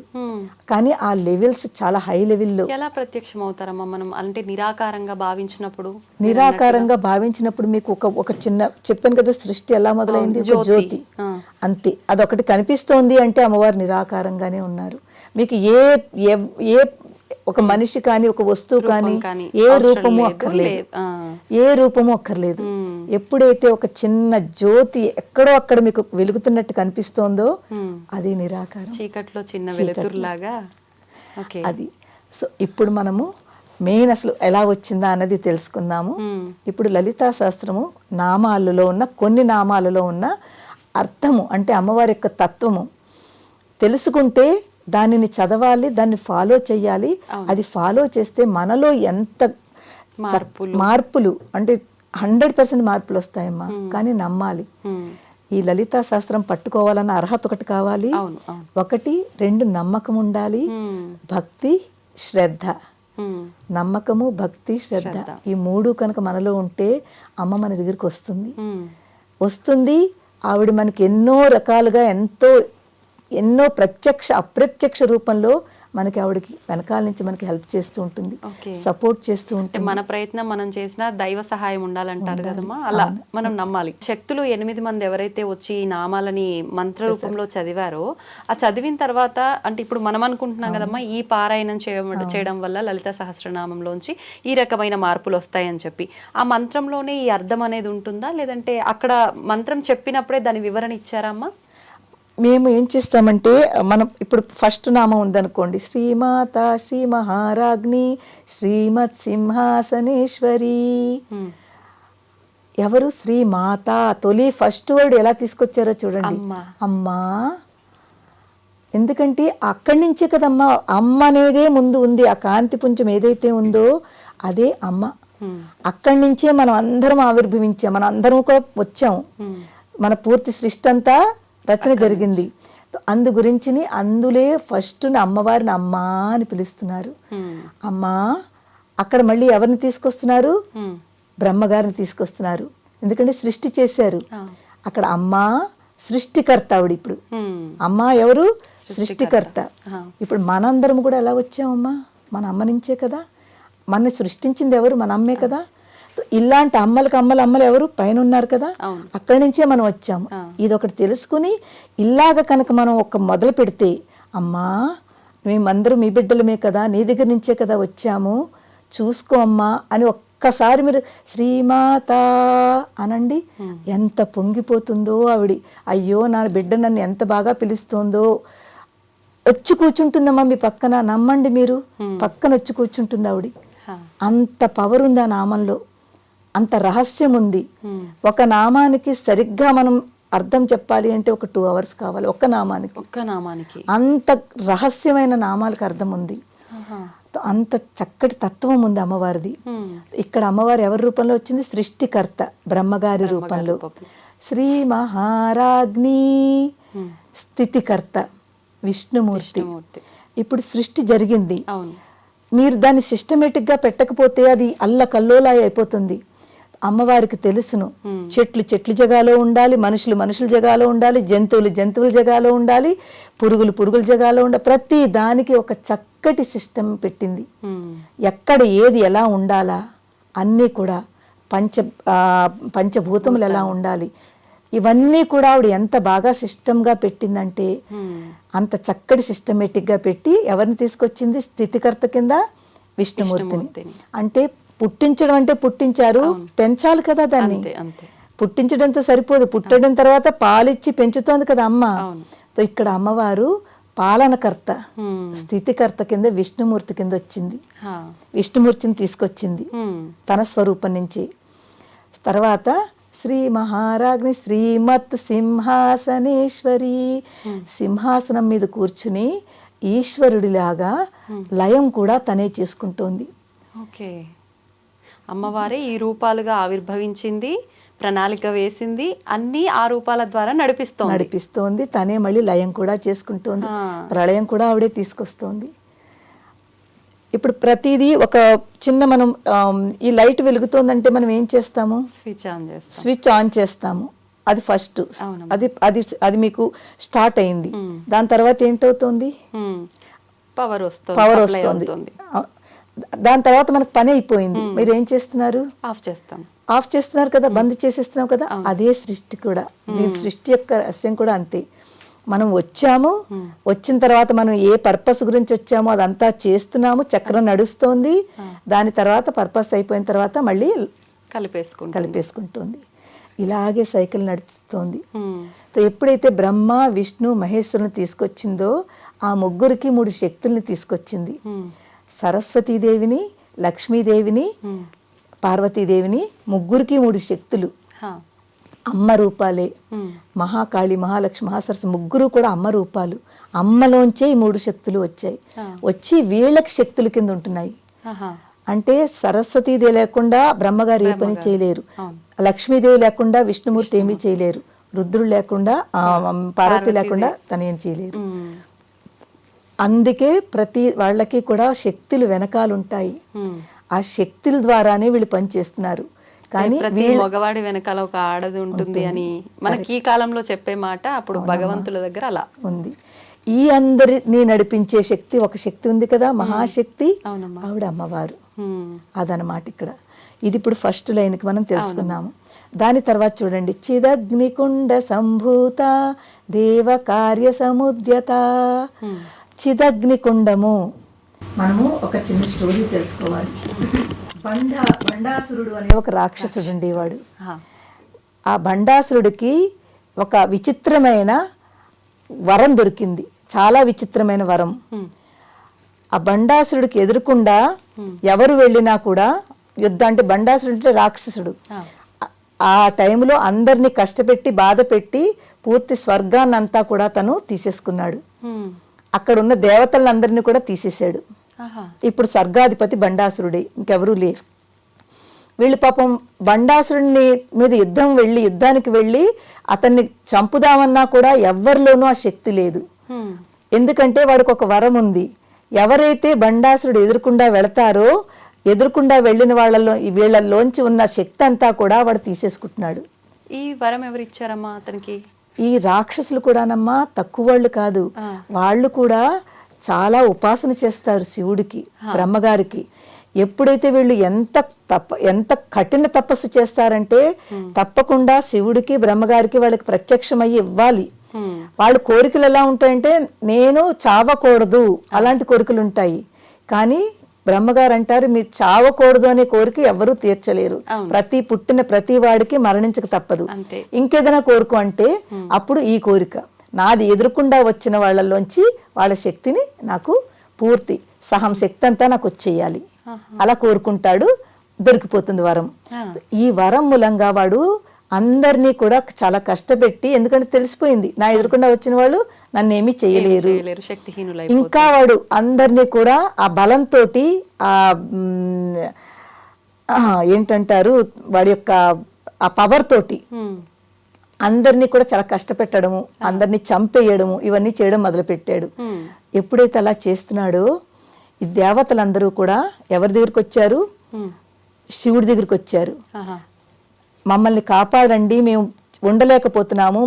కానీ ఆ లెవెల్స్ చాలా హై లెవెల్లో. ఎలా ప్రత్యక్షం అవుతారమ్మా మనం, అంటే నిరాకారంగా భావించినప్పుడు? నిరాకారంగా భావించినప్పుడు మీకు ఒక చిన్న చెప్పాను కదా, సృష్టి ఎలా మొదలైంది, ఒక జ్యోతి అంతే. అదొకటి కనిపిస్తోంది అంటే అమ్మవారు నిరాకారంగానే ఉన్నారు. మీకు ఏ ఒక మనిషి కానీ ఒక వస్తువు కానీ ఏ రూపము అక్కర్లేదు, ఏ రూపము అక్కర్లేదు. ఎప్పుడైతే ఒక చిన్న జ్యోతి ఎక్కడో అక్కడ మీకు వెలుగుతున్నట్టు కనిపిస్తోందో అది నిరాకారం, చీకట్లో చిన్న వెలుతురులాగా. అది. సో ఇప్పుడు మనము మెయిన్ అసలు ఎలా వచ్చిందా అన్నది తెలుసుకుందాము. ఇప్పుడు లలితా శాస్త్రము నామాలలో ఉన్న కొన్ని నామాలలో ఉన్న అర్థము, అంటే అమ్మవారి యొక్క తత్వము తెలుసుకుంటే దానిని చదవాలి, దాన్ని ఫాలో చేయాలి. అది ఫాలో చేస్తే మనలో ఎంత మార్పులు, అంటే 100% మార్పులు వస్తాయమ్మా. కానీ నమ్మాలి. ఈ లలితా శాస్త్రం పట్టుకోవాలన్న అర్హత ఒకటి కావాలి, 1 2 నమ్మకం ఉండాలి, భక్తి శ్రద్ధ. నమ్మకము, భక్తి, శ్రద్ధ, ఈ 3 కనుక మనలో ఉంటే అమ్మ మన దగ్గరికి వస్తుంది. ఆవిడ మనకి ఎన్నో రకాలుగా ఎన్నో ప్రత్యక్ష అప్రత్యక్ష రూపంలో మనకి ఆవిడకి వెనకాల నుంచి మనకి హెల్ప్ చేస్తూ ఉంటుంది, సపోర్ట్ చేస్తూ ఉంటుంది. మన ప్రయత్నం మనం చేసినా దైవ సహాయం ఉండాలంటారు కదమ్మా, అలా మనం నమ్మాలి. శక్తులు 8 మంది ఎవరైతే వచ్చి ఈ నామాలని మంత్ర రూపంలో చదివారో, ఆ చదివిన తర్వాత అంటే ఇప్పుడు మనం అనుకుంటున్నాం కదమ్మా, ఈ పారాయణం చేయడం వల్ల లలిత సహస్రనామంలోంచి ఈ రకమైన మార్పులు వస్తాయని చెప్పి, ఆ మంత్రంలోనే ఈ అర్థం అనేది ఉంటుందా, లేదంటే అక్కడ మంత్రం చెప్పినప్పుడే దాని వివరణ ఇచ్చారమ్మా? మేము ఏం చేస్తామంటే, మనం ఇప్పుడు ఫస్ట్ నామం ఉందనుకోండి, శ్రీమాత శ్రీ మహారాజ్ని శ్రీమత్ సింహాసనేశ్వరి. ఎవరు? శ్రీమాత. తొలి ఫస్ట్ వర్డ్ ఎలా తీసుకొచ్చారో చూడండి, అమ్మా. ఎందుకంటే అక్కడి నుంచే కదమ్మా, అమ్మ అనేదే ముందు ఉంది. ఆ కాంతి పుంజం ఏదైతే ఉందో అదే అమ్మ. అక్కడి నుంచే మనం అందరం ఆవిర్భవించాం, మనం అందరం కూడా వచ్చాము. మన పూర్తి సృష్టి అంతా రచన జరిగింది. అందు గురించి అందులే ఫస్ట్ అమ్మవారిని అమ్మా అని పిలుస్తున్నారు. అమ్మా. అక్కడ మళ్ళీ ఎవరిని తీసుకొస్తున్నారు? బ్రహ్మగారిని తీసుకొస్తున్నారు. ఎందుకంటే సృష్టి చేశారు. అక్కడ అమ్మా సృష్టికర్త. ఆవిడ ఇప్పుడు అమ్మా ఎవరు? సృష్టికర్త. ఇప్పుడు మనందరం కూడా ఎలా వచ్చామమ్మా? మన అమ్మ నుంచే కదా. మన సృష్టించింది ఎవరు? మన అమ్మే కదా. ఇలాంటి అమ్మలు ఎవరు? పైన ఉన్నారు కదా, అక్కడి నుంచే మనం వచ్చాము. ఇది ఒకటి తెలుసుకుని ఇలాగ కనుక మనం మొదలు పెడితే, అమ్మా మేమందరూ మీ బిడ్డలమే కదా, నీ దగ్గర నుంచే కదా వచ్చాము, చూసుకో అమ్మా అని ఒక్కసారి మీరు శ్రీమాత అనండి. ఎంత పొంగిపోతుందో ఆవిడ. అయ్యో నా బిడ్డ నన్ను ఎంత బాగా పిలుస్తుందో. వచ్చి కూర్చుంటుందమ్మా మీ పక్కన, నమ్మండి మీరు, పక్కన వచ్చి కూర్చుంటుంది ఆవిడ. అంత పవర్ ఉంది ఆ నామంలో, అంత రహస్యం ఉంది. ఒక నామానికి సరిగ్గా మనం అర్థం చెప్పాలి అంటే ఒక 2 hours కావాలి ఒక్క నామానికి. అంత రహస్యమైన నామాలకు అర్థం ఉంది, అంత చక్కటి తత్వం ఉంది అమ్మవారిది. ఇక్కడ అమ్మవారు ఎవరి రూపంలో వచ్చింది? సృష్టికర్త బ్రహ్మగారి రూపంలో. శ్రీ మహారాజ్ని స్థితికర్త విష్ణుమూర్తి. ఇప్పుడు సృష్టి జరిగింది, మీరు దాన్ని సిస్టమేటిక్గా పెట్టకపోతే అది అల్లకల్లోలా అయిపోతుంది. అమ్మవారికి తెలుసును, చెట్లు జగాలో ఉండాలి, మనుషుల జగాలో ఉండాలి, జంతువుల జగాలో ఉండాలి, పురుగుల జగాలో ఉండాలి. ప్రతి దానికి ఒక చక్కటి సిస్టమ్ పెట్టింది. ఎక్కడ ఏది ఎలా ఉండాలా అన్నీ కూడా, పంచభూతములు ఎలా ఉండాలి, ఇవన్నీ కూడా ఆవిడ ఎంత బాగా సిస్టమ్గా పెట్టిందంటే, అంత చక్కటి సిస్టమేటిక్గా పెట్టి ఎవరిని తీసుకొచ్చింది? స్థితికర్త కింద విష్ణుమూర్తిని. అంటే పుట్టించడం అంటే పుట్టించారు, పెంచాలి కదా దాన్ని. పుట్టించడంతో సరిపోదు, పుట్టడం తర్వాత పాలిచ్చి పెంచుతోంది కదా అమ్మ. ఇక్కడ అమ్మవారు పాలనకర్త, స్థితికర్త కింద విష్ణుమూర్తి కింద వచ్చింది. విష్ణుమూర్తిని తీసుకొచ్చింది తన స్వరూపం నుంచి. తర్వాత శ్రీ మహారాజ్ని శ్రీమత్ సింహాసనేశ్వరి. సింహాసనం మీద కూర్చుని ఈశ్వరుడిలాగా లయం కూడా తనే చేసుకుంటోంది. ఓకే, అమ్మవారే ఈ రూపాలుగా ఆవిర్భవించింది, ప్రణాళిక వేసింది, అన్ని ఆ రూపాల ద్వారా నడిపిస్తోంది. తనే మళ్ళీ లయం కూడా చేసుకుంటోంది, ప్రళయం కూడా ఆవిడే తీసుకొస్తోంది. ఇప్పుడు ప్రతిదీ ఒక చిన్న మనం ఈ లైట్ వెలుగుతోందంటే మనం ఏం చేస్తాము? స్విచ్ ఆన్ చేస్తాము. అది ఫస్ట్, అది అది అది మీకు స్టార్ట్ అయింది. దాని తర్వాత ఏంటవుతుంది? పవర్ వస్తుంది. దాని తర్వాత మనకు పని అయిపోయింది. మీరు ఏం చేస్తున్నారు? ఆఫ్ చేస్తున్నారు కదా, బంద్ చేసేస్తున్నాం కదా. అదే సృష్టి కూడా, దీని సృష్టి యొక్క రహస్యం కూడా అంతే. మనం వచ్చాము, వచ్చిన తర్వాత మనం ఏ పర్పస్ గురించి వచ్చామో అదంతా చేస్తున్నాము, చక్రం నడుస్తోంది. దాని తర్వాత పర్పస్ అయిపోయిన తర్వాత మళ్ళీ కలిపేసుకుంటుంది. ఇలాగే సైకిల్ నడుస్తోంది. ఎప్పుడైతే బ్రహ్మ, విష్ణు, మహేశ్వరుని తీసుకొచ్చిందో ఆ ముగ్గురికి 3 శక్తుల్ని తీసుకొచ్చింది. సరస్వతీదేవిని, లక్ష్మీదేవిని, పార్వతీదేవిని, ముగ్గురికి 3 శక్తులు అమ్మ రూపాలే. మహాకాళి, మహాలక్ష్మి, మహాసరస్వతి ముగ్గురు కూడా అమ్మ రూపాలు. అమ్మలోంచే ఈ 3 శక్తులు వచ్చి వీళ్ళకి శక్తుల కింద ఉంటున్నాయి. అంటే సరస్వతీదేవి లేకుండా బ్రహ్మగారు ఏ పని చేయలేరు, లక్ష్మీదేవి లేకుండా విష్ణుమూర్తి ఏమీ చేయలేరు, రుద్రుడు లేకుండా పార్వతి లేకుండా తను ఏం చేయలేరు. అందుకే ప్రతి వాళ్ళకి కూడా శక్తులు వెనకాలుంటాయి. ఆ శక్తుల ద్వారానే వీళ్ళు పనిచేస్తున్నారు. కానీ మగవాడి వెనకాల ఒక ఆడది ఉంటుంది అని మనకి ఈ కాలంలో చెప్పే మాట అప్పుడు భగవంతుల దగ్గర అలా ఉంది. ఈ అందరినీ నడిపించే శక్తి ఒక శక్తి ఉంది కదా, మహాశక్తి, ఆవిడ అమ్మవారు. అదనమాట ఇక్కడ. ఇది ఇప్పుడు ఫస్ట్ లైన్కి మనం తెలుసుకున్నాము. దాని తర్వాత చూడండి, చిదగ్నికుండ సంభూత దేవ కార్య సముద్యత. చిదగ్నికుండము. మనము ఒక చిన్న స్టోరీ తెలుసుకోవాలి. బండాసురుడు అనే ఒక రాక్షసుడు ఉండేవాడు. ఆ బండాసురుడికి ఒక విచిత్రమైన వరం దొరికింది, చాలా విచిత్రమైన వరం. ఆ బండాసురుడికి ఎదురుకుండా ఎవరు వెళ్ళినా కూడా యుద్ధం, అంటే బండాసురుడు అంటే రాక్షసుడు. ఆ టైంలో అందరినీ కష్టపెట్టి బాధ పెట్టి పూర్తి స్వర్గాన్నంతా కూడా తను తీసేసుకున్నాడు. అక్కడ ఉన్న దేవతలందరినీ కూడా తీసేశాడు. ఇప్పుడు స్వర్గాధిపతి బండాసురుడే, ఇంకెవరూ లేరు. వీళ్ళు పాపం బండాసురుడిని మీద యుద్ధానికి వెళ్ళి అతన్ని చంపుదామన్నా కూడా ఎవరిలోనూ ఆ శక్తి లేదు. ఎందుకంటే వాడికి ఒక వరం ఉంది. ఎవరైతే బండాసురుడు ఎదురుకుండా వెళతారో, ఎదురుకుండా వెళ్ళిన వీళ్ళలోంచి ఉన్న శక్తి అంతా కూడా వాడు తీసేసుకుంటున్నాడు. ఈ వరం ఎవరు ఇచ్చారమ్మా అతనికి? ఈ రాక్షసులు కూడానమ్మా తక్కువ వాళ్ళు కాదు. వాళ్ళు కూడా చాలా ఉపాసన చేస్తారు శివుడికి, బ్రహ్మగారికి. ఎప్పుడైతే వీళ్ళు ఎంత కఠిన తపస్సు చేస్తారంటే తప్పకుండా శివుడికి, బ్రహ్మగారికి వాళ్ళకి ప్రత్యక్షమయ్యి ఇవ్వాలి. వాళ్ళ కోరికలు ఎలా ఉంటాయంటే, నేను చావకూడదు అలాంటి కోరికలు ఉంటాయి. కానీ బ్రహ్మగారు అంటారు, మీరు చావకూడదు అనే కోరిక ఎవరూ తీర్చలేరు. పుట్టిన ప్రతి వాడికి మరణించక తప్పదు. ఇంకేదైనా కోరిక అంటే అప్పుడు ఈ కోరిక నాది, ఎదురుకుండా వచ్చిన వాళ్ళలోంచి వాళ్ళ శక్తిని నాకు పూర్తి సహం శక్తి అంతా నాకు వచ్చేయాలి అలా కోరుకుంటాడు. దొరికిపోతుంది వరం. ఈ వరం మూలంగా వాడు అందరినీ కూడా చాలా కష్టపెట్టి, ఎందుకంటే తెలిసిపోయింది నా ఎదురుకుండా వచ్చిన వాళ్ళు నన్ను ఏమీ చేయలేరు, ఇంకా వాడు అందరినీ కూడా ఆ బలంతో ఏంటంటారు వాడి యొక్క ఆ పవర్ తోటి అందరినీ కూడా చాలా కష్టపెట్టడము, అందరినీ చంపేయడము, ఇవన్నీ చేయడం మొదలుపెట్టాడు. ఎప్పుడైతే అలా చేస్తున్నాడో ఈ దేవతలందరూ కూడా ఎవరి దగ్గరికి వచ్చారు? శివుడి దగ్గరికి వచ్చారు. మమ్మల్ని కాపాడండి, మేము ఉండలేకపోతున్నాము,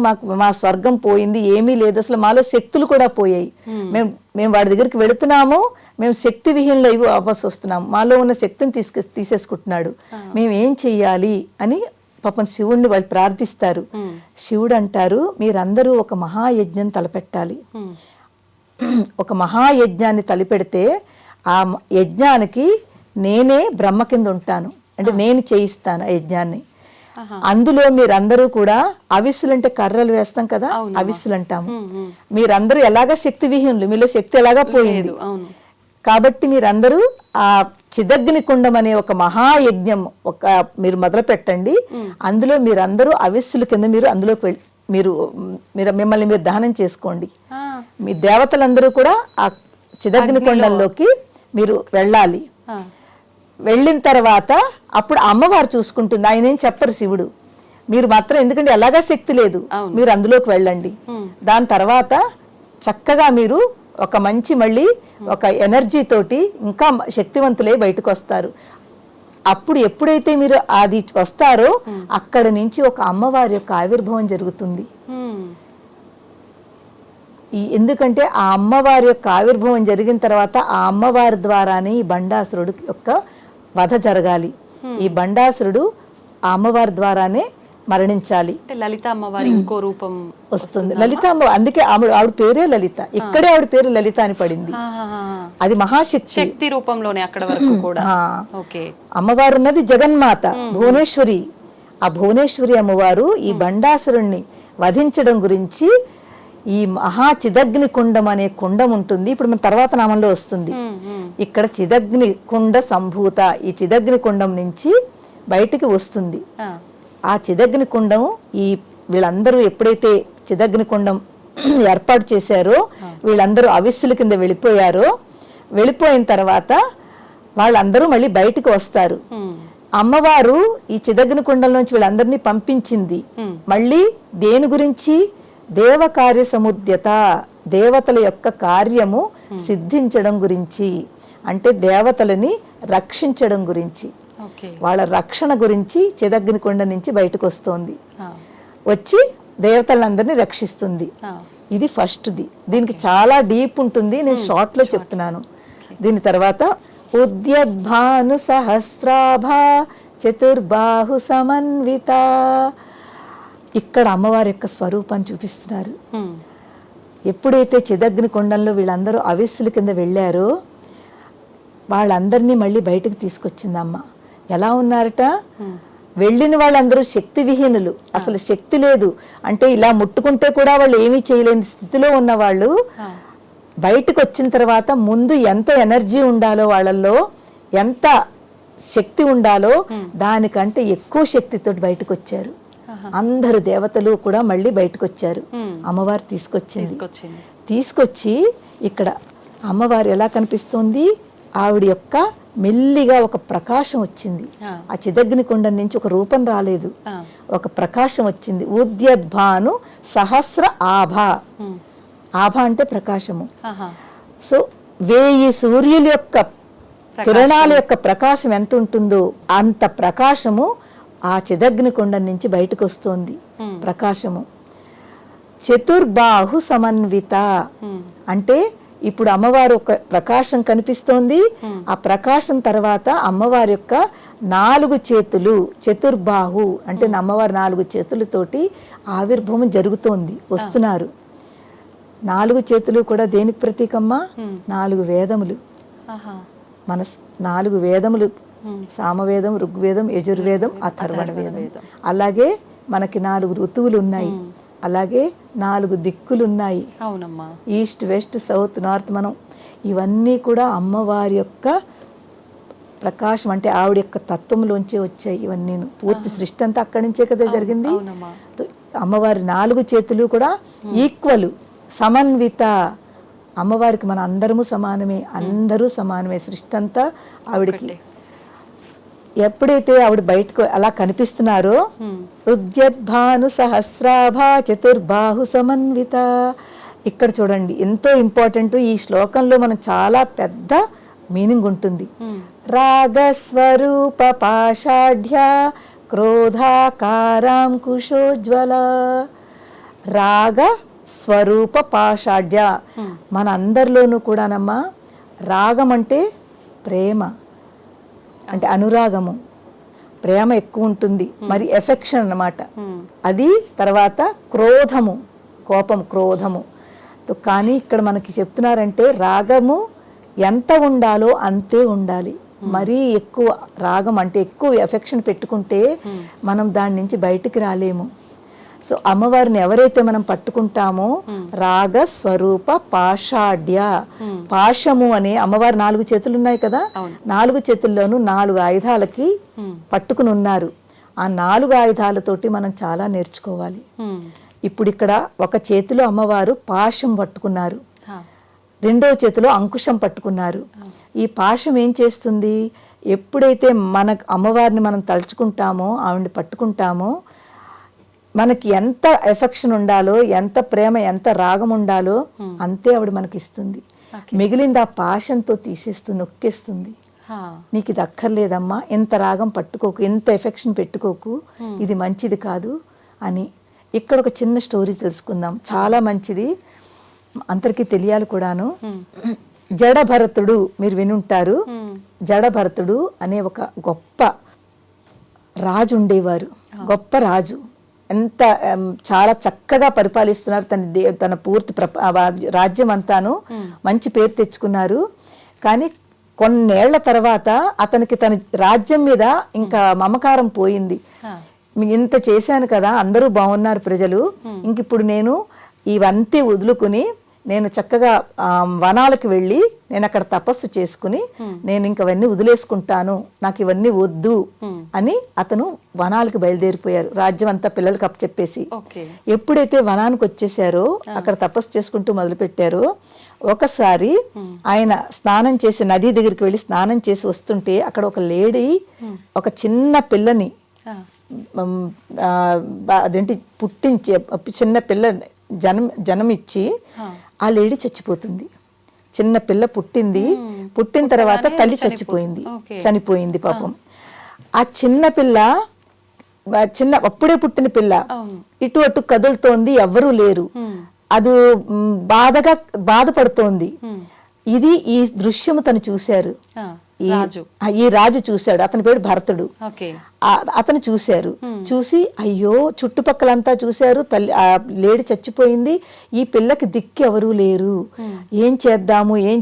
మా స్వర్గం పోయింది, ఏమీ లేదు, అసలు మాలో శక్తులు కూడా పోయాయి, మేము వాడి దగ్గరికి వెళుతున్నాము, మేము శక్తి విహీనలో అవ్వాల్సి వస్తున్నాము, మాలో ఉన్న శక్తిని తీసేసుకుంటున్నాడు, మేము ఏం చెయ్యాలి అని పాపం శివుడిని వాళ్ళు ప్రార్థిస్తారు. శివుడు అంటారు, మీరందరూ ఒక మహాయజ్ఞం తలపెట్టాలి. ఒక మహాయజ్ఞాన్ని తలపెడితే ఆ యజ్ఞానికి నేనే బ్రహ్మ కింద ఉంటాను, అంటే నేను చేయిస్తాను ఆ యజ్ఞాన్ని. అందులో మీరందరూ కూడా అవిస్సులు అంటే కర్రలు వేస్తాం కదా, అవిస్సులు అంటాము. మీరందరూ ఎలాగా శక్తి విహీనులు, మీలో శక్తి ఎలాగా పోయింది. కాబట్టి మీరందరూ ఆ చిదగ్ని కుండం అనే ఒక మహాయజ్ఞం మీరు మొదలు పెట్టండి. అందులో మీరందరూ అవిస్సుల కింద అందులోకి మిమ్మల్ని మీరు దహనం చేసుకోండి. మీ దేవతలందరూ కూడా ఆ చిదగ్ని కుండంలోకి మీరు వెళ్ళాలి. వెళ్ళిన తర్వాత అప్పుడు అమ్మవారు చూసుకుంటుంది. ఆయన ఏం చెప్పరు శివుడు. మీరు మాత్రం, ఎందుకంటే ఎలాగా శక్తి లేదు, మీరు అందులోకి వెళ్ళండి. దాని తర్వాత చక్కగా మీరు ఒక మంచి మళ్ళీ ఒక ఎనర్జీ తోటి ఇంకా శక్తివంతులై బయటకు వస్తారు. అప్పుడు ఎప్పుడైతే మీరు అది వస్తారో అక్కడ నుంచి ఒక అమ్మవారి యొక్క ఆవిర్భావం జరుగుతుంది. ఎందుకంటే ఆ అమ్మవారి యొక్క ఆవిర్భావం జరిగిన తర్వాత ఆ అమ్మవారి ద్వారానే ఈ బండాసురుడు యొక్క వధ జరగాలి. ఈ బండాసురుడు ఆ అమ్మవారి ద్వారానే మరణించాలి. లలిత అమ్మవారి ఇంకో రూపం వస్తుంది. లలిత అమ్మ, అందుకే ఆవిడ పేరే లలిత. ఇక్కడే ఆవిడ పేరు లలిత అని పడింది. అది మహాశక్తి శక్తి రూపంలోనే అక్కడ వరకు కూడా. అమ్మవారు ఉన్నది జగన్మాత భువనేశ్వరి. ఆ భువనేశ్వరి అమ్మవారు ఈ బండాసురుణ్ణి వధించడం గురించి ఈ మహా చిదగ్ని కుండం అనే కుండం ఉంటుంది. ఇప్పుడు మన తర్వాత నామంలో వస్తుంది. ఇక్కడ చిదగ్ని కుండ సంభూత, ఈ చిదగ్ని కుండం నుంచి బయటికి వస్తుంది. ఆ చిదగ్ని కుండం ఈ వీళ్ళందరూ ఎప్పుడైతే చిదగ్ని కుండం ఏర్పాటు చేశారో వీళ్ళందరూ అవిస్సుల కింద వెళ్ళిపోయారో, వెళ్ళిపోయిన తర్వాత వాళ్ళందరూ మళ్ళీ బయటకు వస్తారు. అమ్మవారు ఈ చిదగ్ని కుండంలోంచి వీళ్ళందరినీ పంపించింది మళ్ళీ దేని గురించి? దేవకార్య సముద్యత, దేవతల యొక్క కార్యము సిద్ధించడం గురించి, అంటే దేవతలని రక్షించడం గురించి, వాళ్ళ రక్షణ గురించి చిదగ్ని కొండ నుంచి బయటకు వస్తోంది. వచ్చి దేవతలందరినీ రక్షిస్తుంది. ఇది ఫస్ట్ది. దీనికి చాలా డీప్ ఉంటుంది, నేను షార్ట్ లో చెప్తున్నాను. దీని తర్వాత ఉద్యద్భాను సహస్రాభ చతుర్బాహు సమన్విత, ఇక్కడ అమ్మవారి యొక్క స్వరూపాన్ని చూపిస్తున్నారు. ఎప్పుడైతే చిదగ్ని కొండంలో వీళ్ళందరూ అవిస్సుల కింద వెళ్ళారో వాళ్ళందరినీ మళ్ళీ బయటకు తీసుకొచ్చింది అమ్మ. ఎలా ఉన్నారట? వెళ్ళిన వాళ్ళందరూ శక్తి విహీనులు, అసలు శక్తి లేదు, అంటే ఇలా ముట్టుకుంటే కూడా వాళ్ళు ఏమీ చేయలేని స్థితిలో ఉన్న వాళ్ళు బయటకు వచ్చిన తర్వాత ముందు ఎంత ఎనర్జీ ఉండాలో, వాళ్ళల్లో ఎంత శక్తి ఉండాలో దానికంటే ఎక్కువ శక్తితో బయటకు వచ్చారు. అందరు దేవతలు కూడా మళ్ళీ బయటకు వచ్చారు. అమ్మవారు తీసుకొచ్చి ఇక్కడ అమ్మవారు ఎలా కనిపిస్తుంది? ఆవిడ యొక్క మెల్లిగా ఒక ప్రకాశం వచ్చింది. ఆ చిదగ్ని కుండం నుంచి ఒక రూపం రాలేదు, ఒక ప్రకాశం వచ్చింది. ఉద్యద్భాను సహస్ర ఆభ, ఆభ అంటే ప్రకాశము. సో 1000 సూర్యుల యొక్క కిరణాల యొక్క ప్రకాశం ఎంత ఉంటుందో అంత ప్రకాశము ఆ చిదగ్ని కొండం నుంచి బయటకు వస్తోంది ప్రకాశము. చతుర్బాహు సమన్విత అంటే ఇప్పుడు అమ్మవారు ఒక ప్రకాశం కనిపిస్తోంది. ఆ ప్రకాశం తర్వాత అమ్మవారి యొక్క 4 చేతులు, చతుర్బాహు అంటే అమ్మవారి 4 చేతులతోటి ఆవిర్భావం జరుగుతోంది, వస్తున్నారు. 4 చేతులు కూడా దేనికి ప్రతీకమ్మా? 4 వేదములు. మన 4 వేదములు, సామవేదం, ఋగ్వేదం, యజుర్వేదం, అథర్వణ వేదం. అలాగే మనకి 4 ఋతువులు ఉన్నాయి, అలాగే 4 దిక్కులు ఉన్నాయి, ఈస్ట్, వెస్ట్, సౌత్, నార్త్. మనం ఇవన్నీ కూడా అమ్మవారి యొక్క ప్రకాశం, అంటే ఆవిడ యొక్క తత్వంలోంచే వచ్చాయి ఇవన్నీ. పూర్తి సృష్టి అంతా అక్కడి నుంచే కదా జరిగింది. అమ్మవారి 4 చేతులు కూడా ఈక్వల్, సమన్విత. అమ్మవారికి మన అందరము సమానమే, అందరూ సమానమే. సృష్టి అంతా ఆవిడకి. ఎప్పుడైతే ఆవిడ బయటకు అలా కనిపిస్తున్నారో ఉద్యద్భాను సహస్రాభ చతుర్బాహు సమన్విత, ఇక్కడ చూడండి ఎంతో ఇంపార్టెంట్. ఈ శ్లోకంలో మనం చాలా పెద్ద మీనింగ్ ఉంటుంది. రాగస్వరూప పాషాఢ్య క్రోధాకారాం కుశోజ్వల. రాగ స్వరూప పాషాఢ్య, మన అందరిలోనూ కూడానమ్మా రాగం అంటే ప్రేమ, అంటే అనురాగము, ప్రేమ ఎక్కువ ఉంటుంది, మరి ఎఫెక్షన్ అన్నమాట అది. తర్వాత క్రోధము, కోపం, క్రోధము. కానీ ఇక్కడ మనకి చెప్తున్నారంటే రాగము ఎంత ఉండాలో అంతే ఉండాలి. మరీ ఎక్కువ రాగం అంటే ఎక్కువ ఎఫెక్షన్ పెట్టుకుంటే మనం దాని నుంచి బయటికి రాలేము. సో అమ్మవారిని ఎవరైతే మనం పట్టుకుంటామో రాగ స్వరూప పాషాఢ్య, పాశము అనే అమ్మవారు 4 చేతులు ఉన్నాయి కదా, 4 చేతుల్లోనూ 4 ఆయుధాలకి పట్టుకుని ఉన్నారు. ఆ 4 ఆయుధాలతోటి మనం చాలా నేర్చుకోవాలి. ఇప్పుడు ఇక్కడ ఒక చేతిలో అమ్మవారు పాశం పట్టుకున్నారు, రెండో చేతిలో అంకుశం పట్టుకున్నారు. ఈ పాశం ఏం చేస్తుంది? ఎప్పుడైతే మన అమ్మవారిని మనం తలుచుకుంటామో, ఆవిడని పట్టుకుంటామో, మనకి ఎంత ఎఫెక్షన్ ఉండాలో, ఎంత ప్రేమ, ఎంత రాగం ఉండాలో అంతే ఆవిడ మనకి ఇస్తుంది. మిగిలింది ఆ పాషంతో తీసేస్తుంది, నొక్కేస్తుంది. నీకు ఇది అక్కర్లేదమ్మా, ఎంత రాగం పట్టుకోకు, ఎంత ఎఫెక్షన్ పెట్టుకోకు, ఇది మంచిది కాదు అని. ఇక్కడ ఒక చిన్న స్టోరీ తెలుసుకుందాం, చాలా మంచిది, అందరికీ తెలియాలి కూడాను. జడభరతుడు మీరు వినుంటారు. జడభరతుడు అనే ఒక గొప్ప రాజు ఉండేవారు. గొప్ప రాజు, ఎంత చాలా చక్కగా పరిపాలిస్తున్నారు. తన పూర్తి రాజ్యం అంతాను మంచి పేరు తెచ్చుకున్నారు. కానీ కొన్నేళ్ల తర్వాత అతనికి తన రాజ్యం మీద ఇంకా మమకారం పోయింది. ఇంత చేశాను కదా, అందరూ బాగున్నారు ప్రజలు, ఇంక ఇప్పుడు నేను ఇవంతా వదులుకుని నేను చక్కగా వనాలకు వెళ్ళి నేను అక్కడ తపస్సు చేసుకుని నేను ఇంకవన్నీ వదిలేసుకుంటాను, నాకు ఇవన్నీ వద్దు అని అతను వనాలకు బయలుదేరిపోయారు. రాజ్యం అంతా పిల్లలకి అప్పచెప్పేసి ఎప్పుడైతే వనానికి వచ్చేసారో, అక్కడ తపస్సు చేసుకుంటూ మొదలు పెట్టారో, ఒకసారి ఆయన స్నానం చేసి నది దగ్గరికి వెళ్ళి స్నానం చేసి వస్తుంటే అక్కడ ఒక లేడీ ఒక చిన్న పిల్లని అదేంటి పుట్టించే చిన్న పిల్ల జనమిచ్చి ఆ లేడీ చచ్చిపోతుంది. చిన్న పిల్ల పుట్టిన తర్వాత తల్లి చనిపోయింది పాపం. ఆ చిన్న పిల్ల అప్పుడే పుట్టిన పిల్ల ఇటు అటు కదులుతోంది, ఎవ్వరూ లేరు, అది బాధపడుతోంది. ఈ దృశ్యము తను చూశారు, ఈ రాజు చూశాడు, అతని పేరు భరతుడు. అతను చూసి అయ్యో చుట్టుపక్కలంతా చూశారు, తల్లి ఆ లేడి చచ్చిపోయింది, ఈ పిల్లకి దిక్కు ఎవరూ లేరు, ఏం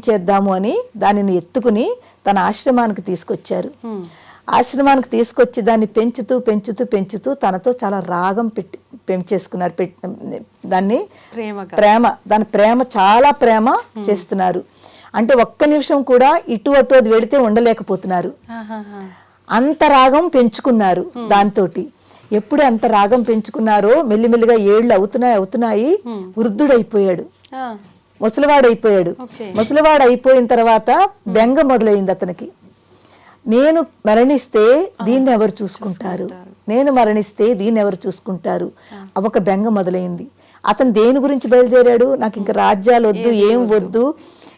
చేద్దాము అని దానిని ఎత్తుకుని తన ఆశ్రమానికి తీసుకొచ్చారు. ఆశ్రమానికి తీసుకొచ్చి దాన్ని పెంచుతూ తనతో చాలా రాగం పెంచేసుకున్నారు. దాన్ని దాని ప్రేమ చాలా ప్రేమ చేస్తున్నారు. అంటే ఒక్క నిమిషం కూడా ఇటు అటు అది వెళితే ఉండలేకపోతున్నారు. అంత రాగం పెంచుకున్నారు దాంతోటి. ఎప్పుడు అంత రాగం పెంచుకున్నారో మెల్లిమెల్లిగా ఏళ్ళు అవుతున్నాయి, వృద్ధుడైపోయాడు, ముసలివాడైపోయాడు. ముసలివాడైపోయిన తర్వాత బెంగ మొదలైంది అతనికి. నేను మరణిస్తే దీన్ని ఎవరు చూసుకుంటారు, ఒక బెంగ మొదలైంది. అతను దేని గురించి బయలుదేరాడు, నాకు ఇంకా రాజ్యాలు వద్దు, ఏం వద్దు,